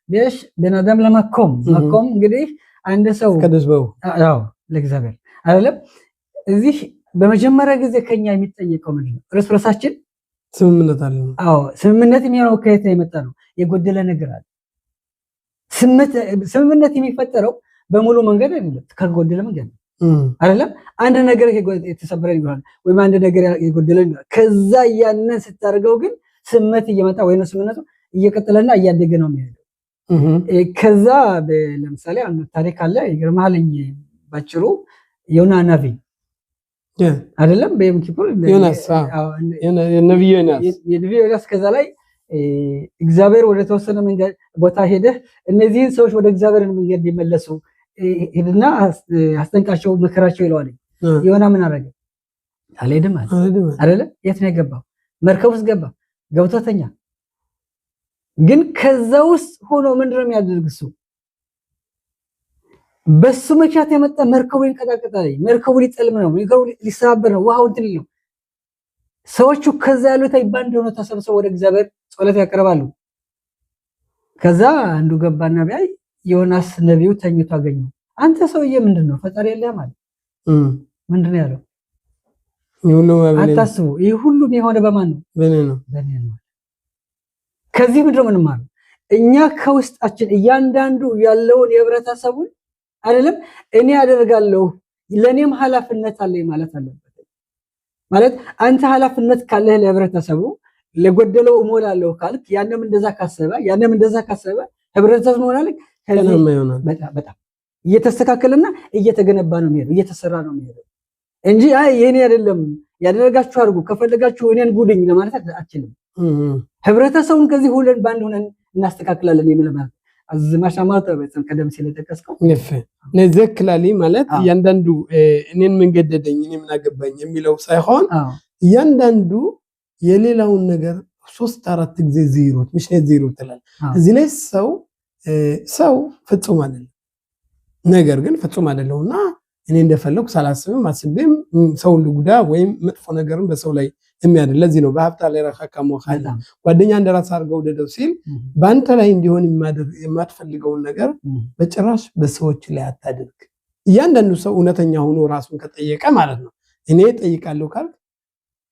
ቤሽ በናዳም ለማኮም ማኮም እንግዲህ አንድ ሰው ከደስበው አዎ ለእግዚአብሔር አይደለም። እዚህ በመጀመሪያ ጊዜ ከኛ የሚጠየቀው ምንድነው? እርስ በርሳችን ስምምነት አለ። አዎ ስምምነት የሚሆነው ከየት የመጣ ነው? የጎደለ ነገር አለ። ስምምነት የሚፈጠረው በሙሉ መንገድ አይደለም፣ ከጎደለ መንገድ አይደለም። አንድ ነገር የተሰበረ ይሆናል ወይም አንድ ነገር የጎደለ ይሆናል። ከዛ ያንን ስታደርገው ግን ስምምነት እየመጣ ወይ ነው ስምምነቱ እየቀጠለና እያደገ ነው የሚሄደው። ከዛ ለምሳሌ አንድ ታሪክ አለ ይገርማልኝ። ባጭሩ ዮና ነቢ አይደለም በዮም ኪፑር ዮናስ ነብዩ ዮናስ ከዛ ላይ እግዚአብሔር ወደ ተወሰነ መንገድ ቦታ ሄደ እነዚህን ሰዎች ወደ እግዚአብሔር መንገድ እንዲመለሱ ሄድና አስጠንቃቸው ምክራቸው ይለዋል። ዮና ምን አደረገ? አልሄድም አይደለ? የት ነው የገባው? መርከብ ውስጥ ገባ። ገብቶተኛ ግን ከዛ ውስጥ ሆኖ ምንድነው የሚያደርግ እሱ በሱ ምክንያት የመጣ መርከቡ ይንቀጣቀጣል፣ መርከቡ ሊጠልም ነው፣ መርከቡ ሊሰባበር ነው፣ ውሃው እንትን ነው። ሰዎቹ ከዛ ያሉት ባንድ ሆኖ ተሰብስበው ወደ እግዚአብሔር ጸሎት ያቀርባሉ። ከዛ አንዱ ገባና ቢያይ ዮናስ ነቢዩ ተኝቶ አገኘው። አንተ ሰውዬ ምንድነው ፈጣሪ የለህ ማለት ምንድነው ያለው? አታስቡ፣ ይህ ሁሉም የሆነ በማን ነው? በእኔ ነው። ከዚህ ምንድነው የምንማረው? እኛ ከውስጣችን እያንዳንዱ ያለውን የህብረተሰቡን አይደለም እኔ አደርጋለሁ ለኔም ኃላፊነት አለኝ ማለት አለበት። ማለት አንተ ኃላፊነት ካለህ ለህብረተሰቡ ለጎደለው እሞላለሁ ካልክ ያንንም እንደዛ ካሰበ ህብረተሰቡ ሞላል በጣም እየተስተካከለና እየተገነባ ነው የሚሄደው፣ እየተሰራ ነው የሚሄደው እንጂ አይ የኔ አይደለም ያደረጋችሁ አድርጉ ከፈለጋችሁ እኔን ጉድኝ ለማለት አትችልም። ህብረተሰቡን ከዚህ ሁሉን ባንድ ሆነን እናስተካክላለን የሚለማለት አዝማሽ አማርታ በጣም ቀደም ሲል ተቀስቀው ነዘክላሊ ማለት ያንዳንዱ እኔን መንገደደኝ እኔ ምን አገባኝ የሚለው ሳይሆን ያንዳንዱ የሌላውን ነገር 3-4 ጊዜ ዜሮት ምሽ ነው ዜሮ ተላል እዚህ ላይ ሰው ፍጹም አይደለም፣ ነገር ግን ፍጹም አይደለውና እኔ እንደፈለኩ ሳላስብም አስቤም ሰው ልጉዳ ወይም መጥፎ ነገርን በሰው ላይ የሚያደርግ ለዚህ ነው በሀብታ ላይ ረካካሞ ኃይል ጓደኛ እንደራስ አድርገው ደደው ሲል ባንተ ላይ እንዲሆን የማትፈልገውን ነገር በጭራሽ በሰዎች ላይ አታድርግ። እያንዳንዱ ሰው እውነተኛ ሆኖ ራሱን ከጠየቀ ማለት ነው እኔ ጠይቃለሁ ካል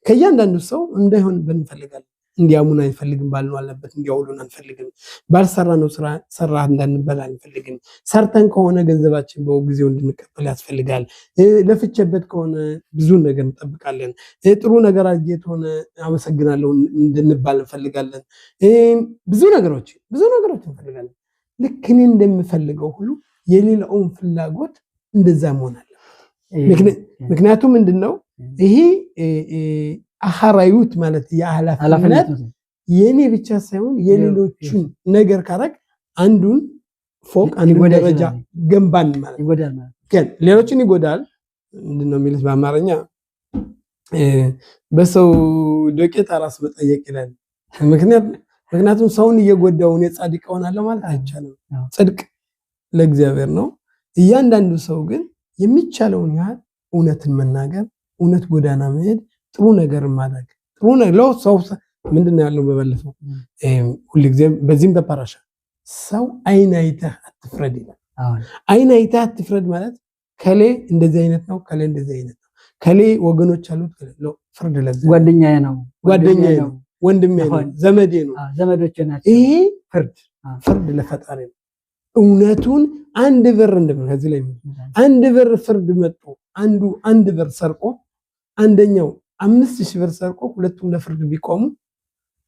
ከእያንዳንዱ ሰው እንዳይሆን እንፈልጋለን። እንዲያሙን አንፈልግም፣ ባልነው አለበት እንዲያውሉን አንፈልግም፣ ባልሰራነው ስራ ሰራ እንዳንበላ አንፈልግም። ሰርተን ከሆነ ገንዘባችን በጊዜው እንድንቀበል ያስፈልጋል። ለፍቼበት ከሆነ ብዙ ነገር እንጠብቃለን። ጥሩ ነገር አግኝቶ ሆነ አመሰግናለሁ እንድንባል እንፈልጋለን። ብዙ ነገሮች እንፈልጋለን። ልክ እኔ እንደምፈልገው ሁሉ የሌላውን ፍላጎት እንደዛ መሆን አለ። ምክንያቱም ምንድነው ይሄ አሐራዩት ማለት የኃላፊነት የኔ ብቻ ሳይሆን የሌሎቹን ነገር ካረክ አንዱን ፎቅ አንዱን ደረጃ ገንባን ማለት ግን ሌሎችን ይጎዳል። ምንድነው የሚሉት በአማርኛ በሰው ዶቄት አራስ መጠየቅ ይላል። ምክንያቱም ሰውን እየጎዳውን የጻድቅ ሆናለሁ ማለት አይቻልም። ጽድቅ ለእግዚአብሔር ነው። እያንዳንዱ ሰው ግን የሚቻለውን ያህል እውነትን መናገር፣ እውነት ጎዳና መሄድ፣ ጥሩ ነገር ማድረግ ጥሩ ነው። ሰው ምንድነው ያለው በበለፈው ሁልጊዜም በዚህም በፓራሻ ሰው አይን አይተህ አትፍረድ ይላል። አይን አይተህ አትፍረድ ማለት ከሌ እንደዚህ አይነት ነው፣ ከሌ እንደዚህ አይነት ነው፣ ከሌ ወገኖች አሉት ነው ፍርድ ለዚህ ጓደኛዬ ነው፣ ወንድሜ ነው፣ ዘመዴ ነው፣ ዘመዶቼ ናቸው። ይሄ ፍርድ ለፈጣሪ ነው። እውነቱን አንድ ብር እንደምን ከዚህ ላይ አንድ ብር ፍርድ መጥቶ አንድ ብር ሰርቆ አንደኛው 5000 ብር ሰርቆ ሁለቱም ለፍርድ ቢቆሙ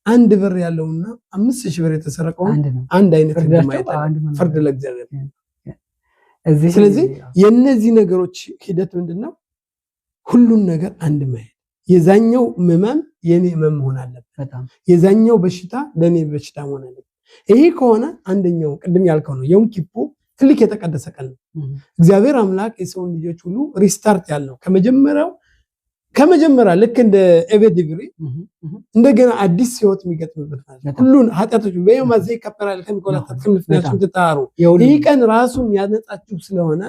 አንድ ብር ያለውና 5000 ብር የተሰረቀው አንድ አይነት ፍርድ ለእግዚአብሔር። ስለዚህ የነዚህ ነገሮች ሂደት ምንድነው? ሁሉን ነገር አንድ ማየት፣ የዛኛው ህመም የኔ ህመም መሆን አለበት፣ የዛኛው በሽታ ለኔ በሽታ መሆን አለበት። ይሄ ከሆነ አንደኛው ቅድም ያልከው ነው የዮም ኪፑር ትልቅ የተቀደሰ ቀን ነው። እግዚአብሔር አምላክ የሰውን ልጆች ሁሉ ሪስታርት ያለው ከመጀመሪያ ልክ እንደ ኤቬዲግሪ እንደገና አዲስ ህይወት የሚገጥምበት ማለት ሁሉን ኃጢአቶች በየማ ዘይ ከፈራል ከሚቆላታት ከምፍናችሁ ተጣሩ ይህ ቀን ራሱን ያነጻችሁ ስለሆነ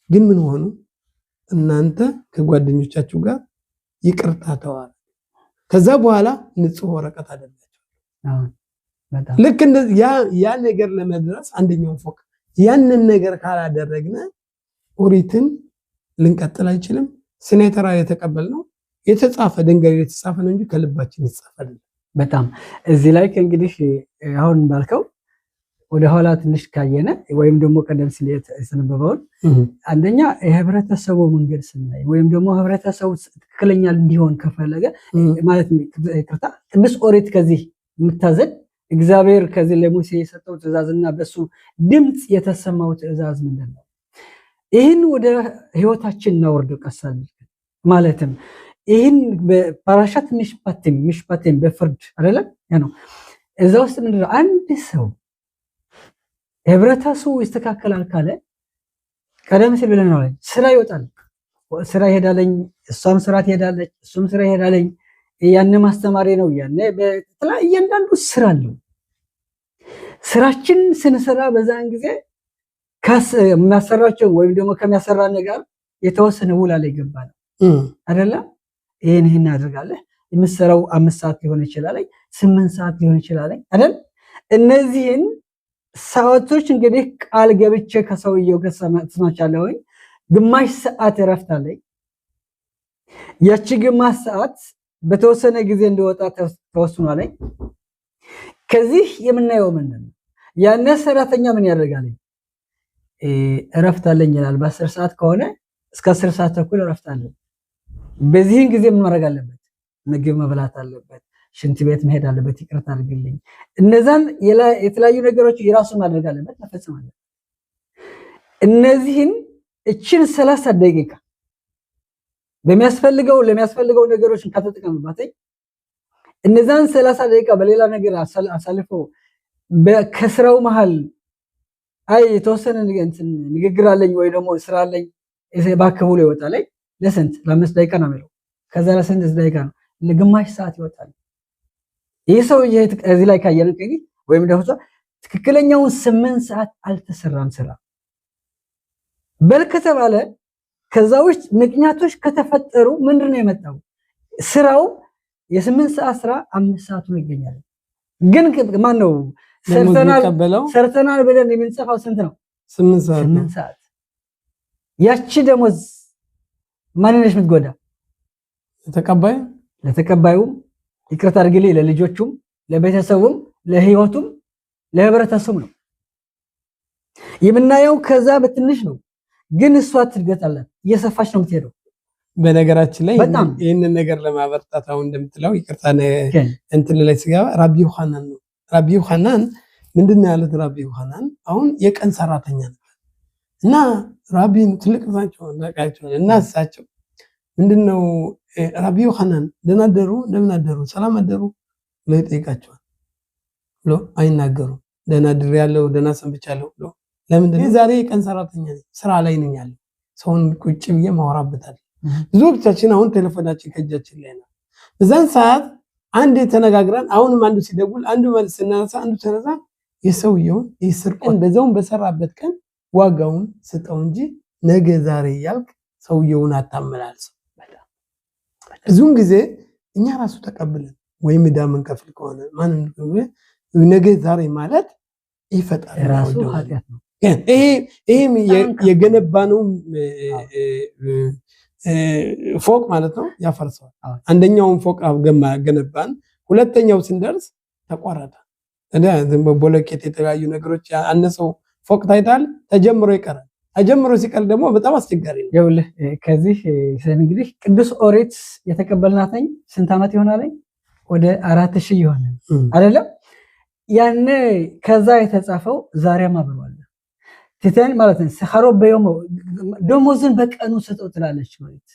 ግን ምን ሆኑ እናንተ ከጓደኞቻችሁ ጋር ይቅርታ ተዋል። ከዛ በኋላ ንጹህ ወረቀት አደረጋችሁ። ልክ እንደዚህ ያ ነገር ለመድረስ አንደኛው ፎቅ ያንን ነገር ካላደረግነ ኦሪትን ልንቀጥል አይችልም። ስኔተራ የተቀበልነው የተጻፈ ድንጋይ የተጻፈ ነው እንጂ ከልባችን ይጻፋል። በጣም እዚህ ላይ እንግዲህ አሁን ባልከው ወደ ኋላ ትንሽ ካየነ ወይም ደግሞ ቀደም ሲል የተነበበውን አንደኛ የህብረተሰቡ መንገድ ስናይ ወይም ደግሞ ህብረተሰቡ ትክክለኛ እንዲሆን ከፈለገ ማለት ይቅርታ ቅዱስ ኦሪት ከዚህ የምታዘድ እግዚአብሔር ከዚህ ለሙሴ የሰጠው ትእዛዝና በሱ ድምጽ የተሰማው ትእዛዝ ምንድነው? ይህን ወደ ህይወታችን እናወርደው ቀሳል ማለትም ይህን በፓራሻት ሚሽፓቴም በፍርድ አይደለም ያ ነው። እዛ ውስጥ ምንድነው አንድ ሰው ህብረተሰቡ ይስተካከላል ካለ ቀደም ሲል ብለናል ስራ ይወጣል፣ ስራ ይሄዳለኝ፣ እሷም ስራ ትሄዳለች፣ እሱም ስራ ይሄዳለኝ፣ ያን ማስተማሪ ነው ያን በተለያየ እያንዳንዱ ስራ አለው። ስራችን ስንሰራ በዛን ጊዜ የሚያሰራቸው ወይም ደግሞ ከሚያሰራ ነገር የተወሰነ ውላ ላይ ገባ ነው አይደለ? ይሄን እናደርጋለን። የምሰራው 5 ሰዓት ሊሆን ይችላል፣ 8 ሰዓት ሊሆን ይችላል አይደል? እነዚህን ሰዓቶች እንግዲህ ቃል ገብቼ ከሰውየው ከሰማቻለሁ ግማሽ ሰዓት እረፍት አለኝ። ያቺ ግማሽ ሰዓት በተወሰነ ጊዜ እንደወጣ ተወስኗል። ከዚህ የምናየው ምንድነው? ያነ ሰራተኛ ምን ያደርጋል? እረፍት አለኝ ይላል። በ10 ሰዓት ከሆነ እስከ 10 ሰዓት ተኩል እረፍት አለኝ። በዚህን ጊዜ ምን ማድረግ አለበት? ምግብ መብላት አለበት፣ ሽንት ቤት መሄድ አለበት፣ ይቅርታ አድርግልኝ፣ እነዛን የተለያዩ ነገሮች የራሱን ማድረግ አለበት፣ መፈጸም አለበት። እነዚህን እችን 30 ደቂቃ ለሚያስፈልገው ነገሮችን ከተጠቀመባት እነዛን 30 ደቂቃ በሌላ ነገር አሳልፎ ከስራው መሃል የተወሰነ ንግግር አለኝ ወይ ደግሞ ስራ አለኝ ባከሙሉ ይወጣል። ለስንት ለ5 ደቂቃ ነው የሚለው። ከዛ ለ6 ደቂቃ ነው ለግማሽ ሰዓት ይወጣል። ይህ ሰው እዚህ ላይ ካየን ወይም ደግሞ ትክክለኛውን 8 ሰዓት አልተሰራም ስራ በል ከተባለ ከዛ ውስጥ ምክንያቶች ከተፈጠሩ ምንድነው የመጣው? ስራው የ8 ሰዓት ስራ 5 ሰዓት ነው ይገኛል። ግን ማን ነው ሰርተናል ብለን የምንጽፈው ስንት ነው? 8 ሰዓት። ያቺ ደሞዝ ማንነሽ የምትጎዳ ለተቀባዩም ይቅርታ አድርግልኝ፣ ለልጆቹም፣ ለቤተሰቡም፣ ለህይወቱም፣ ለህብረተሰቡም ነው የምናየው። ከዛ በትንሽ ነው ግን እሷ ትገጣላት እየሰፋች ነው የምትሄደው። በነገራችን ላይ ይህንን ነገር ለማበርታት አሁን እንደምትለው ይቅርታ እንትን ላይ ስገባ ራቢ ዮሐናን ነው። ራቢ ዮሐናን ምንድነው ያሉት? ራቢ ዮሐናን አሁን የቀን ሰራተኛ ነበር እና ራቢን ትልቅ ናቸው እና እሳቸው ምንድነው ራቢ ዮሐናን ደህና አደሩ፣ እንደምን አደሩ፣ ሰላም አደሩ ብሎ ይጠይቃቸዋል ብሎ አይናገሩም። ደህና አድሬ ያለው ደህና ሰንብቻለሁ ብሎ ለምንድነው? ዛሬ የቀን ሰራተኛ ነኝ፣ ስራ ላይ ነኝ ያለው ሰውን ቁጭ ብዬ ማወራበታል። ብዙዎቻችን አሁን ቴሌፎናችን ከእጃችን ላይ ነው። በዛን ሰዓት አንድ ተነጋግረን አሁንም አንዱ ሲደውል አንዱ መልስ እናነሳ አንዱ ተነሳ የሰውየውን ይስርቆን በዛውን በሰራበት ቀን ዋጋውን ስጠው እንጂ ነገ ዛሬ ያልክ ሰውየውን አታመላልሰው። ብዙውን ጊዜ እኛ ራሱ ተቀብለን ወይም ዕዳ የምንከፍል ከሆነ ማንን ነገ ዛሬ ማለት ይፈጣል ራሱ ኃጢአት ነው። ይሄ የገነባነው ፎቅ ማለት ነው ያፈርሰዋል። አንደኛውን ፎቅ ገነባን፣ ሁለተኛው ስንደርስ ተቋረጠ። ቦሎኬት የተለያዩ ነገሮች አነሰው ፎቅ ታይታል፣ ተጀምሮ ይቀራል። ተጀምሮ ሲቀር ደግሞ በጣም አስቸጋሪ ነው። ይኸውልህ ከዚህ እንግዲህ ቅዱስ ኦሪት የተቀበልናተኝ ስንት ዓመት ይሆናል? ወደ 4000 ይሆናል አይደለም? ያኔ ከዛ የተጻፈው ዛሬም አብሯል ትተን ማለት ነው። ሰኻሮ በየሞ ደሞዝን በቀኑ ስጠው ትላለች ማለት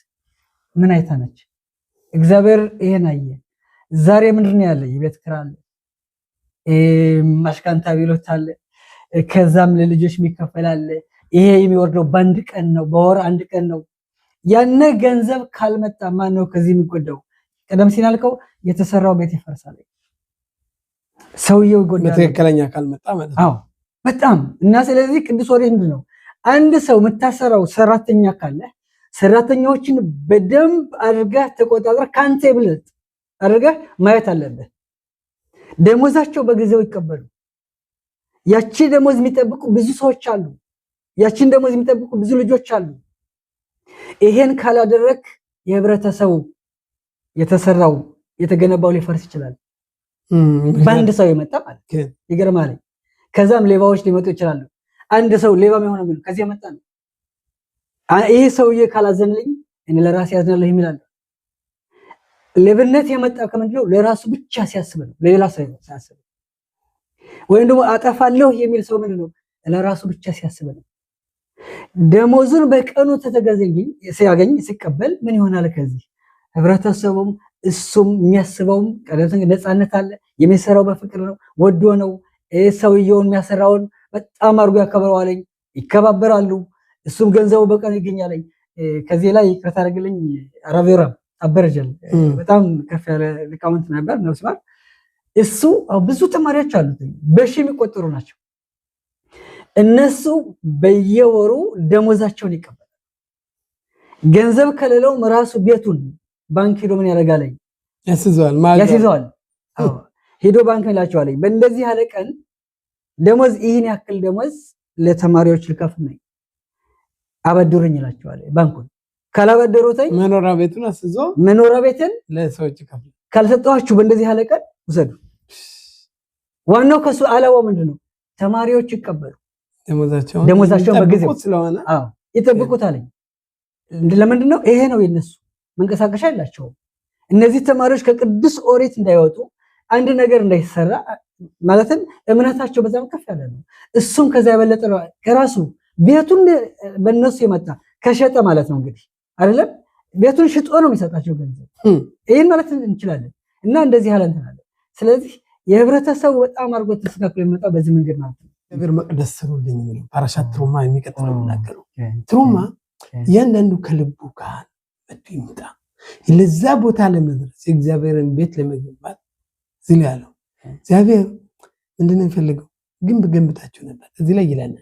ምን አይታነች? እግዚአብሔር ይሄን አየ። ዛሬ ምንድነው ያለ? የቤት ኪራይ አለ፣ ማሽካንታ ቢሎት አለ፣ ከዛም ለልጆች የሚከፈላል። ይሄ የሚወርደው በአንድ ቀን ነው፣ በወር አንድ ቀን ነው። ያነ ገንዘብ ካልመጣ ማን ነው ከዚህ የሚጎዳው? ቀደም ሲል አልከው የተሰራው ቤት ይፈርሳል፣ ሰውየው ይጎዳል በትክክለኛ ካልመጣ ማለት ነው። በጣም እና ስለዚህ ቅዱስ ኦሪት ምንድነው? አንድ ሰው የምታሰራው ሰራተኛ ካለ ሰራተኞችን በደንብ አድርገህ ተቆጣጥረህ ካንተ ይብልጥ አድርገህ ማየት አለበት። ደሞዛቸው በጊዜው ይቀበሉ። ያቺ ደሞዝ የሚጠብቁ ብዙ ሰዎች አሉ። ያቺን ደሞዝ የሚጠብቁ ብዙ ልጆች አሉ። ይሄን ካላደረክ የህብረተሰቡ የተሰራው የተገነባው ሊፈርስ ይችላል። በአንድ ሰው የመጣ ማለት ይገርማል። ከዛም ሌባዎች ሊመጡ ይችላሉ። አንድ ሰው ሌባ የሆነ ምን ከዚህ የመጣ ነው። ይሄ ሰውዬ ካላዘንልኝ እኔ ለራሴ ያዝናለሁ ይላል። ሌብነት የመጣ ከምንድነው? ለራሱ ብቻ ሲያስብ ነው፣ ለሌላ ሰው ሲያስብ። ወይም ደግሞ አጠፋለሁ የሚል ሰው ምንድነው? ለራሱ ብቻ ሲያስብ ነው። ደሞዙን በቀኑ ተተገዘኝ ሲያገኝ ሲቀበል ምን ይሆናል? ከዚህ ህብረተሰቡም እሱም የሚያስበውም ቀደም ነፃነት አለ። የሚሰራው በፍቅር ነው፣ ወዶ ነው። ሰውየውን የሚያሰራውን በጣም አድርጎ ያከብረዋል፣ ይከባበራሉ። እሱም ገንዘቡ በቀኑ ይገኛል። ከዚህ ላይ ይቅርታ አድርግልኝ አራቬራ አበረጀል በጣም ከፍ ያለ ሊቃውንት ነበር ነው ሲባል እሱ ብዙ ተማሪዎች አሉት በሺ የሚቆጠሩ ናቸው እነሱ በየወሩ ደሞዛቸውን ይቀበላሉ ገንዘብ ከሌለውም ራሱ ቤቱን ባንክ ሄዶ ምን ያደርጋል ያስይዘዋል ሄዶ ባንክ ይላቸዋል በእንደዚህ ያለ ቀን ደሞዝ ይሄን ያክል ደሞዝ ለተማሪዎች ልከፍል ነው አበድሩኝ ይላቸዋል ባንኩን ካላበደሩተኝ መኖሪያ ቤቱን አስይዞ መኖሪያ ቤትን ለሰዎች ይከፍል ካልሰጣችሁ በእንደዚህ ያለ ቀን ውሰዱ ዋናው ከሱ አላማው ምንድነው ተማሪዎች ይቀበሉ ደሞዛቸውን በጊዜው ስለሆነ ይጠብቁታል ለምንድነው ይሄ ነው የነሱ መንቀሳቀሻ ያላቸው እነዚህ ተማሪዎች ከቅዱስ ኦሪት እንዳይወጡ አንድ ነገር እንዳይሰራ ማለትም እምነታቸው በዛም ከፍ ያለ ነው እሱም ከዛ ያበለጠ ነው ከራሱ ቤቱን በእነሱ የመጣ ከሸጠ ማለት ነው እንግዲህ አይደለም ቤቱን ሽጦ ነው የሚሰጣቸው ገንዘብ ይሄን ማለት እንችላለን እና እንደዚህ ያለ እንትን አለ ስለዚህ የህብረተሰቡ በጣም አርጎ ተስተካክሎ የመጣው በዚህ መንገድ ማለት ነው ነገር መቅደስ ሰሩልኝ የሚለው ፓራሻት ትሩማ የሚቀጥለው እናገሩ ትሩማ ያንዳንዱ ከልቡ ጋር መጥቶ ይምጣ ለዛ ቦታ ለመድረስ የእግዚአብሔርን ቤት ለመገንባት ዝል ያለው እግዚአብሔር ምንድነው የሚፈልገው ግንብ ገንብታችሁ ነበር እዚህ ላይ ይላል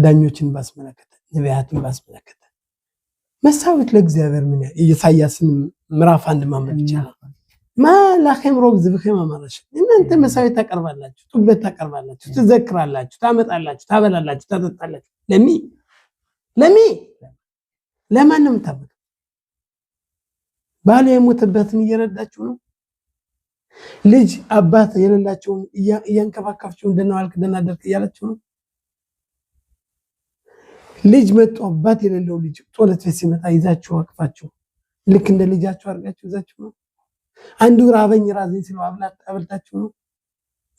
ዳኞችን ባስመለከተ ነቢያትን ባስመለከተ መሳዊት ለእግዚአብሔር ምን ኢሳይያስን ምዕራፍ 1 ማመን ይችላል ማላኸም ሮብ ዝብኸም ማማረሽ እናንተ መሳዊት ታቀርባላችሁ ጡበት ታቀርባላችሁ ትዘክራላችሁ ታመጣላችሁ ታበላላችሁ ታጠጣላችሁ ለማንም ታበቁ ባለ የሞተበትን እየረዳችሁ ነው ልጅ አባት የሌላቸውን እያንከባከባችሁ እንደነው አልክ ደናደርክ እያላችሁ ነው ልጅ መጥቶ አባት የሌለው ልጅ ጦለት ሲመጣ ይዛችሁ አቅፋችሁ ልክ እንደ ልጃችሁ አድርጋችሁ ይዛችሁ ነው አንዱ ራበኝ ራዘኝ ሲሉ አብልታችሁ ነው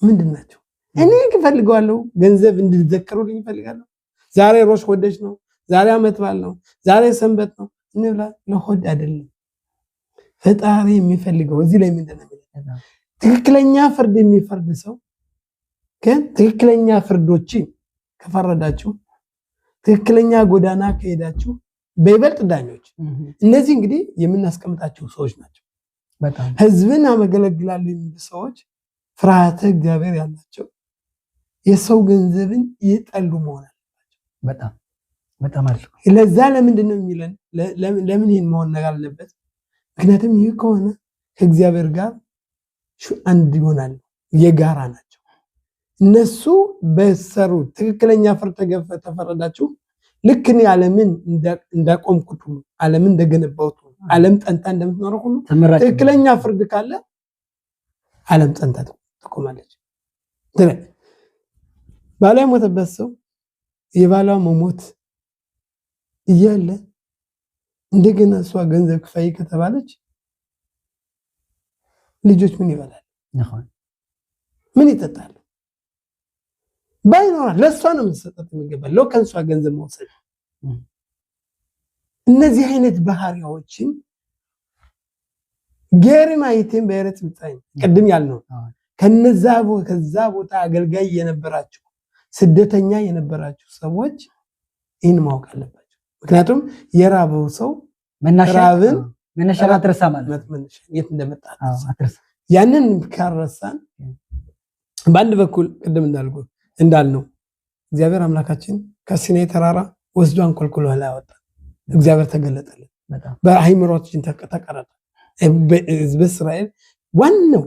ምንድናችሁ እኔ እፈልጋለሁ ገንዘብ እንድትዘከሩልኝ እፈልጋለሁ ዛሬ ሮሽ ወደሽ ነው ዛሬ አመት ባል ነው ዛሬ ሰንበት ነው እንብላ ለሆድ አይደለም ፈጣሪ የሚፈልገው እዚህ ላይ ምንድነው ትክክለኛ ፍርድ የሚፈርድ ሰው ትክክለኛ ፍርዶችን ከፈረዳችሁ ትክክለኛ ጎዳና ከሄዳችሁ በይበልጥ ዳኞች እነዚህ እንግዲህ የምናስቀምጣቸው ሰዎች ናቸው በጣም ህዝብን አመገለግላሉ የሚሉ ሰዎች ፍርሃተ እግዚአብሔር ያላቸው የሰው ገንዘብን ይጠሉ መሆን አለባቸው በጣም አልኩ ለዛ ለምንድነው የሚለን ለምን ይሄን መሆን ነገር አለበት ምክንያቱም ይሄ ከሆነ ከእግዚአብሔር ጋር አንድ ይሆናል የጋራ ናቸው እነሱ በሰሩ ትክክለኛ ፍርድ ተፈረዳችሁ ልክ ነው ዓለምን እንዳቆምኩት ሁሉ ዓለምን እንደገነባሁት ዓለም ጠንታ እንደምትኖረው ሁሉ ትክክለኛ ፍርድ ካለ ዓለም ጠንታ ትቆማለች ባላ ሞተበት ሰው የባሏ መሞት እያለ እንደገና እሷ ገንዘብ ክፈይ ከተባለች ልጆች ምን ይበላል ምን ይጠጣሉ ባይኖር ለሷ ነው መስጠት የሚገባው ለከንሷ ገንዘብ መውሰድ እነዚህ አይነት ባህሪያዎችን ገሪማይቴን በእረት ምጣይ ቀድም ያልነው ከዛ ቦታ አገልጋይ የነበራችሁ ስደተኛ የነበራችሁ ሰዎች ይህን ማወቅ አለባቸው ምክንያቱም የራበው ሰው መናሻራብን መነሻራ አትረሳ ማለት የት እንደመጣ አትረሳ ያንን ካረሳን በአንድ በኩል ቀደም እንዳልነው እግዚአብሔር አምላካችን ከሲናይ ተራራ ወስዷን ኮልኮሎ ላይ አወጣ እግዚአብሔር ተገለጠልን በአይምሮአችን ተቀረጸ በእስራኤል ዋናው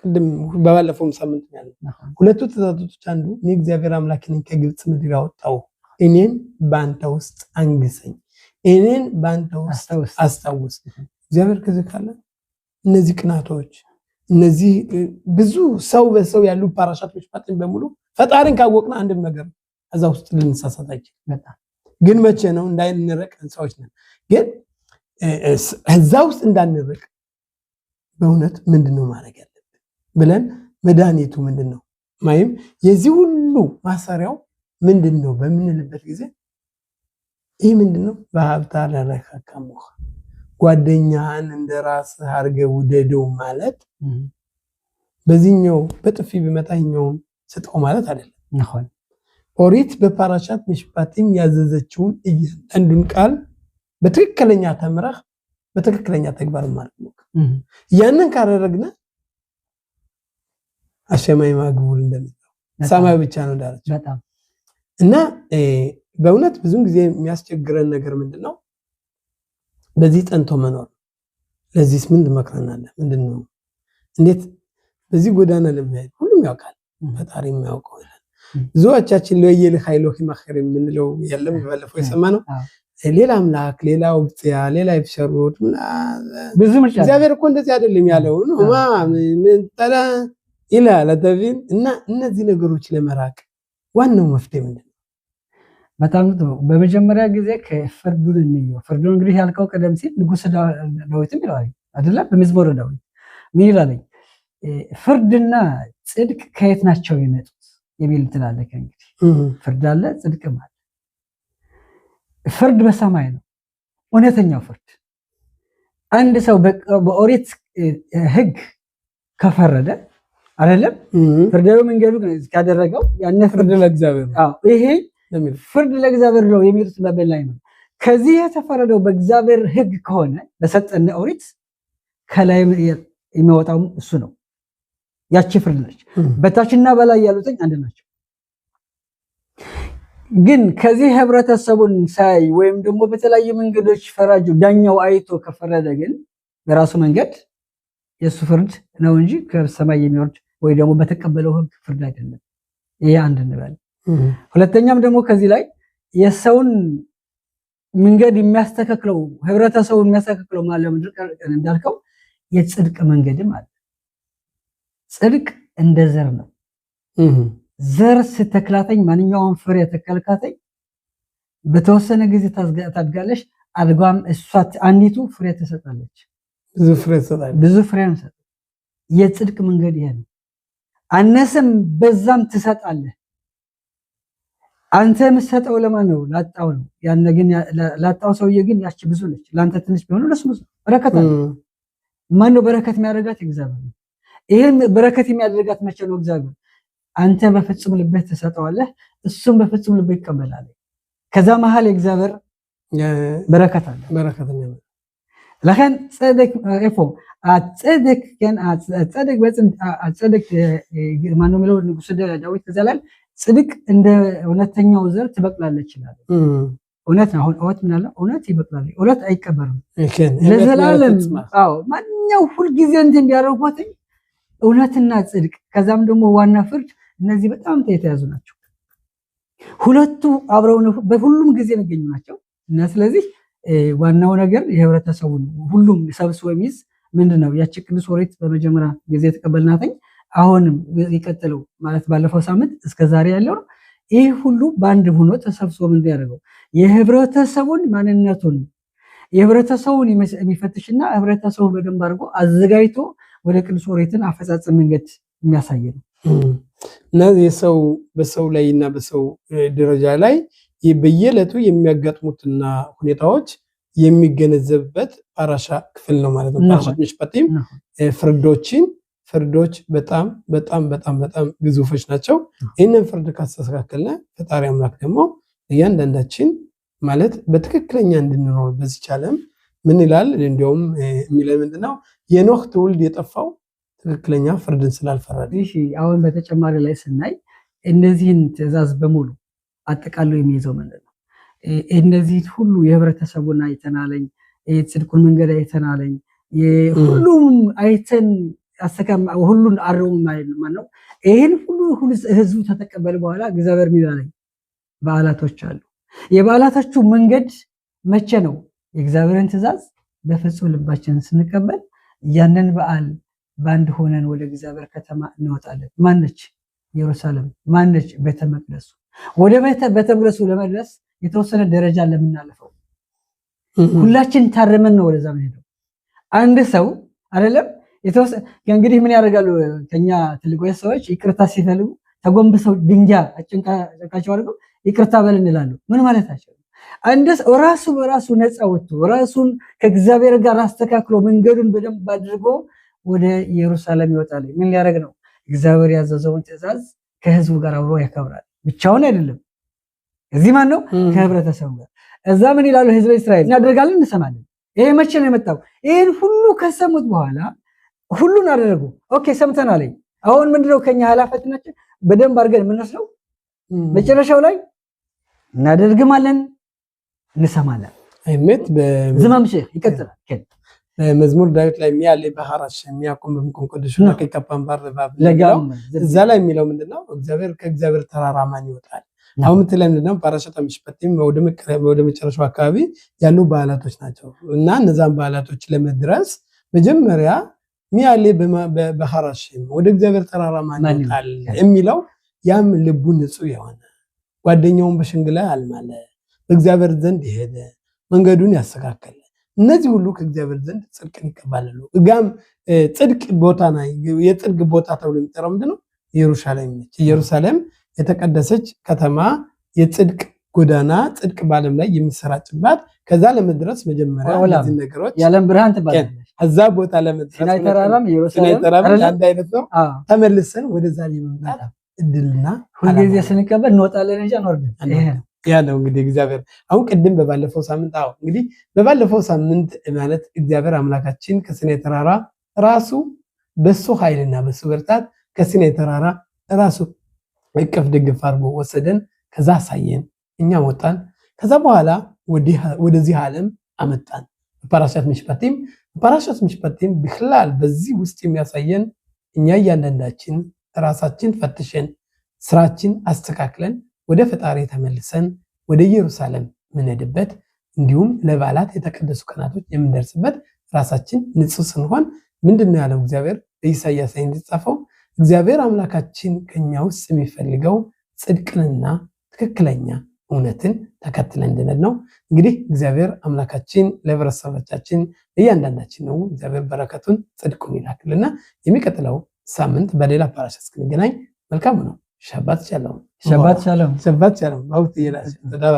ቀደም በባለፈው ሳምንት ያለው ሁለቱ ትእዛዞች አንዱ እኔ እግዚአብሔር አምላክ ነኝ ከግብጽ ምድር ያወጣው እኔን ባንተ ውስጥ አንግሰኝ እኔን ባንተ ውስጥ አስታውስ እግዚአብሔር ከዚህ ካለ እነዚህ ቅናቶች እነዚህ ብዙ ሰው በሰው ያሉ ፓራሻቶች ፈጥን በሙሉ ፈጣሪን ካወቅና አንድም ነገር እዛ ውስጥ ልንሳሳታችሁ ግን መቼ ነው እንዳይንረቅ ሰዎች ነን ግን እዛ ውስጥ እንዳንረቅ በእውነት ምንድነው ማድረግ ያለብን ብለን መድኃኒቱ ምንድነው ማይም የዚህ ሁሉ ማሰሪያው ምንድነው በምንልበት ጊዜ ይህ ምንድነው በሀብታ ለረካካሙህ ጓደኛህን እንደራስ አርገው ውደደው ማለት በዚህኛው በጥፊ ቢመጣኛው ስጠው ማለት አይደለም ኦሪት በፓራሻት ምሽፓቲም ያዘዘችውን እያንዳንዱን ቃል በትክክለኛ ተምረህ በትክክለኛ ተግባር ማለት ነው ያንን ካደረግነ አሸማይ ማግቡል እንደሚለው ሰማይ ብቻ ነው ዳርቻ። በጣም እና በእውነት ብዙን ጊዜ የሚያስቸግረን ነገር ምንድነው? በዚህ ጸንቶ መኖር። ለዚህስ ምን ትመክረናለህ? ምንድነው? እንዴት በዚህ ጎዳና ለመሄድ? ሁሉም ያውቃል፣ ፈጣሪ የሚያውቀው ይላል። ብዙዎቻችን ለየለ ኃይሎህ ማኸር የምንለው የለም። ባለፈው የሰማነው ሌላ አምላክ፣ ሌላ ወቅቲያ፣ ሌላ ይፍሸሩት ብዙ ምርጫ። እግዚአብሔር እኮ እንደዚህ አይደለም ያለው ነው ምን ተላ ይላል አተቢን። እና እነዚህ ነገሮች ለመራቅ ዋናው መፍትሄ ምንድነው? በጣም ጥሩ። በመጀመሪያ ጊዜ ከፍርዱን እንየው። ፍርዱን እንግዲህ ያልከው ቀደም ሲል ንጉሥ ዳዊትም ይላል አይደለ? በመዝሙረ ዳዊት ምን ይላል? ፍርድና ጽድቅ ከየት ናቸው የመጡት የሚል ትላለህ። እንግዲህ ፍርድ አለ፣ ጽድቅም አለ። ፍርድ በሰማይ ነው፣ እውነተኛው ፍርድ። አንድ ሰው በኦሪት ሕግ ከፈረደ አይደለም ፍርድ መንገዱ ካደረገው ያነ ፍርድ ለእግዚአብሔር ነው። አዎ ይሄ ፍርድ ለእግዚአብሔር ነው የሚሉት በበላይ ነው። ከዚህ የተፈረደው በእግዚአብሔር ሕግ ከሆነ በሰጠነ ኦሪት ከላይ የሚወጣው እሱ ነው። ያቺ ፍርድ ነች። በታችና በላይ ያሉትኝ አንድ ናቸው። ግን ከዚህ ህብረተሰቡን ሳይ ወይም ደግሞ በተለያዩ መንገዶች ፈራጁ ዳኛው አይቶ ከፈረደ ግን በራሱ መንገድ የሱ ፍርድ ነው እንጂ ከሰማይ የሚወርድ ወይ ደግሞ በተቀበለው ሕግ ፍርድ አይደለም። ይሄ አንድ እንበል። ሁለተኛም ደግሞ ከዚህ ላይ የሰውን መንገድ የሚያስተካክለው ህብረተሰቡን የሚያስተካክለው ማለት እንዳልከው የጽድቅ መንገድም አለ። ጽድቅ እንደ ዘር ነው። ዘር ስተክላተኝ ማንኛውም ፍሬ ተከልካተኝ በተወሰነ ጊዜ ታድጋለች። አድጓም እሷ አንዲቱ ፍሬ ትሰጣለች፣ ብዙ ፍሬ ትሰጣለች። የጽድቅ መንገድ ይሄ ነው። አነሰም በዛም ትሰጣለህ። አንተ የምትሰጠው ለማን ነው? ላጣው ነው። ያን ግን ላጣው ሰውዬ ግን ያቺ ብዙ ነች። ላንተ ትንሽ ቢሆን ለሱ ብዙ በረከት አለ። ማን ነው በረከት የሚያደርጋት? እግዚአብሔር ነው። ይሄን በረከት የሚያደርጋት መቼ ነው? እግዚአብሔር። አንተ በፍጹም ልብህ ትሰጠዋለህ፣ እሱም በፍጹም ልብህ ይቀበላል። ከዛ መሃል የእግዚአብሔር በረከት አለ። በረከት ነው። ለከን ጸደቅ እፎ አጸደቅ ከን አጸደቅ በጽን አጸደቅ ማን ነው የሚለው ንጉሥ ዳዊት ከዛላል ጽድቅ እንደ እውነተኛው ዘር ትበቅላለች ይላል። እውነት ነው። አሁን እውነት ምን አለ? እውነት ይበቅላል። እውነት አይቀበርም ለዘላለም። አዎ ማንኛው ሁሉ ጊዜ እንትን ቢያደርጉት እውነትና ጽድቅ ከዛም ደግሞ ዋና ፍርድ፣ እነዚህ በጣም የተያዙ ናቸው። ሁለቱ አብረው በሁሉም ጊዜ የሚገኙ ናቸው። እና ስለዚህ ዋናው ነገር የህብረተሰቡን ሁሉም ሰብስቦ የሚይዝ ምንድነው? ያቺ ቅዱስ ኦሪት በመጀመሪያ ጊዜ የተቀበልናተኝ አሁንም ይቀጥለው ማለት ባለፈው ሳምንት እስከ ዛሬ ያለው ነው። ይህ ሁሉ በአንድ ሆኖ ተሰብስቦ ምን ያደርገው? የህብረተሰቡን ማንነቱን የህብረተሰቡን የሚፈትሽና ህብረተሰቡን በደንብ አድርጎ አዘጋጅቶ ወደ ቅዱስ ኦሪትን አፈጻጸም መንገድ የሚያሳይ ነው። እና የሰው በሰው ላይ እና በሰው ደረጃ ላይ በየዕለቱ የሚያጋጥሙትና ሁኔታዎች የሚገነዘብበት ፓራሻ ክፍል ነው ማለት ነው። ፓራሻ ሚሽፓቲም ፍርዶች በጣም በጣም በጣም በጣም ግዙፎች ናቸው። ይህንን ፍርድ ካስተካከልን ፈጣሪ አምላክ ደግሞ እያንዳንዳችን ማለት በትክክለኛ እንድንኖር በዚህ ዓለም ምን ይላል? እንዲያውም የሚለው ምንድነው? የኖህ ትውልድ የጠፋው ትክክለኛ ፍርድን ስላልፈረደ። እሺ አሁን በተጨማሪ ላይ ስናይ እነዚህን ትእዛዝ በሙሉ አጠቃሎ የሚይዘው ምንድነው? እነዚህ ሁሉ የህብረተሰቡን አይተናለኝ፣ የጽድቁን መንገድ አይተናለኝ፣ ሁሉም አይተን አሰካም ሁሉን አረው ማለት ነው። ይሄን ሁሉ ህዝቡ ተተቀበለ በኋላ እግዚአብሔር ሚላለኝ በዓላቶች አሉ። የበዓላቶቹ መንገድ መቼ ነው? የእግዚአብሔርን ትእዛዝ በፍጹም ልባችን ስንቀበል ያንን በዓል ባንድ ሆነን ወደ እግዚአብሔር ከተማ እንወጣለን። ማነች? ኢየሩሳሌም። ማነች? ቤተ መቅደሱ። ወደ ቤተ መቅደሱ ለመድረስ የተወሰነ ደረጃ ለምናልፈው ሁላችን ታረመን ነው ወደዛ የምንሄደው። አንድ ሰው አይደለም የተወሰነ እንግዲህ ምን ያደርጋሉ? ከኛ ትልቆች ሰዎች ይቅርታ ሲፈልጉ ተጎንብሰው ድንጋይ አጭንቃቸው አድርገው ይቅርታ በል እንላሉ። ምን ማለታቸው? አንድ ሰው ራሱ በራሱ ነፃ ወጥቶ ራሱን ከእግዚአብሔር ጋር አስተካክሎ መንገዱን በደንብ አድርጎ ወደ ኢየሩሳሌም ይወጣል። ምን ሊያደርግ ነው? እግዚአብሔር ያዘዘውን ትእዛዝ ከህዝቡ ጋር አብሮ ያከብራል። ብቻውን አይደለም። እዚህ ማን ነው? ከህብረተሰቡ ጋር። እዛ ምን ይላሉ ህዝበ እስራኤል? እናደርጋለን፣ እንሰማለን። ይሄ መቼ ነው የመጣው? ይሄን ሁሉ ከሰሙት በኋላ ሁሉን አደረጉ። ኦኬ ሰምተናል። አሁን ምንድነው ከኛ ኃላፊነታችን በደንብ አድርገን የምንወስደው መጨረሻው ላይ እናደርግማለን እንሰማለን። አይመት ዝማምሽ ይቀጥላል። በመዝሙር ዳዊት ላይ የሚያለ በሐራሽ የሚያቆም በምቆም ቅዱስና ከከፓን ባረባብ እዛ ላይ የሚለው ምንድነው? እግዚአብሔር ከእግዚአብሔር ተራራ ማን ይወጣል? አሁን ምትለኝ ምንድነው? ፓራሻታ ምሽፈቲም ወደ መጨረሻው አካባቢ ያሉ በዓላቶች ናቸው እና እነዛን በዓላቶች ለመድረስ መጀመሪያ ሚያለ በሐራሽ ወደ እግዚአብሔር ተራራ ማን ይወጣል የሚለው ያም ልቡ ንጹህ የሆነ ጓደኛውን በሽንግላ አልማለ በእግዚአብሔር ዘንድ ይሄደ መንገዱን ያስተካከለ እነዚህ ሁሉ ከእግዚአብሔር ዘንድ ጽድቅን ይቀበላሉ። ጋም ጽድቅ ቦታ ናይ የጽድቅ ቦታ ተብሎ የሚጠራው ምንድነው? ኢየሩሳሌም ነች። ኢየሩሳሌም የተቀደሰች ከተማ የጽድቅ ጎዳና ጽድቅ በዓለም ላይ የሚሰራጭባት ከዛ ለመድረስ መጀመሪያ እነዚህ ነገሮች የዓለም ብርሃን ትባላለች። ከዛ ቦታ ለመድረስ ሲናይ ተራራም ኢየሩሳሌም አንድ አይነት ነው። ተመልሰን ወደዛ ለመምጣት እድልና ሁልጊዜ ስንቀበል እንወጣለን እንጂ አንወርድም። ይሄ ነው ያለው እንግዲህ እግዚአብሔር አሁን ቅድም በባለፈው ሳምንት እንግዲህ በባለፈው ሳምንት ማለት እግዚአብሔር አምላካችን ከሲናይ ተራራ ራሱ በሱ ኃይልና በሱ ብርታት ከሲናይ ተራራ ራሱ እቅፍ ድግፍ አድርጎ ወሰደን። ከዛ አሳየን፣ እኛ ወጣን። ከዛ በኋላ ወደዚህ ዓለም አመጣን። ፓራሻት ምሽፈቲም በክላል በዚህ ውስጥ የሚያሳየን እኛ እያንዳንዳችን ራሳችን ፈትሸን ስራችን አስተካክለን ወደ ፈጣሪ ተመልሰን ወደ ኢየሩሳሌም ምንሄድበት እንዲሁም ለበዓላት የተቀደሱ ቀናቶች የምንደርስበት ራሳችን ንጹህ ስንሆን ምንድነው ያለው እግዚአብሔር በኢሳይያስ ላይ እንደተጻፈው እግዚአብሔር አምላካችን ከኛ ውስጥ የሚፈልገው ጽድቅንና ትክክለኛ እውነትን ተከትለን እንድንሄድ ነው። እንግዲህ እግዚአብሔር አምላካችን ለህብረተሰቦቻችን እያንዳንዳችን ነው እግዚአብሔር በረከቱን ጽድቁን ይላክልና የሚቀጥለው ሳምንት በሌላ ፓራሻ እስክንገናኝ መልካም ነው። ሸባት ሻሎም። ሸባት ሻሎም። ሸባት ሻሎም። ባውት ይላል ተዳባ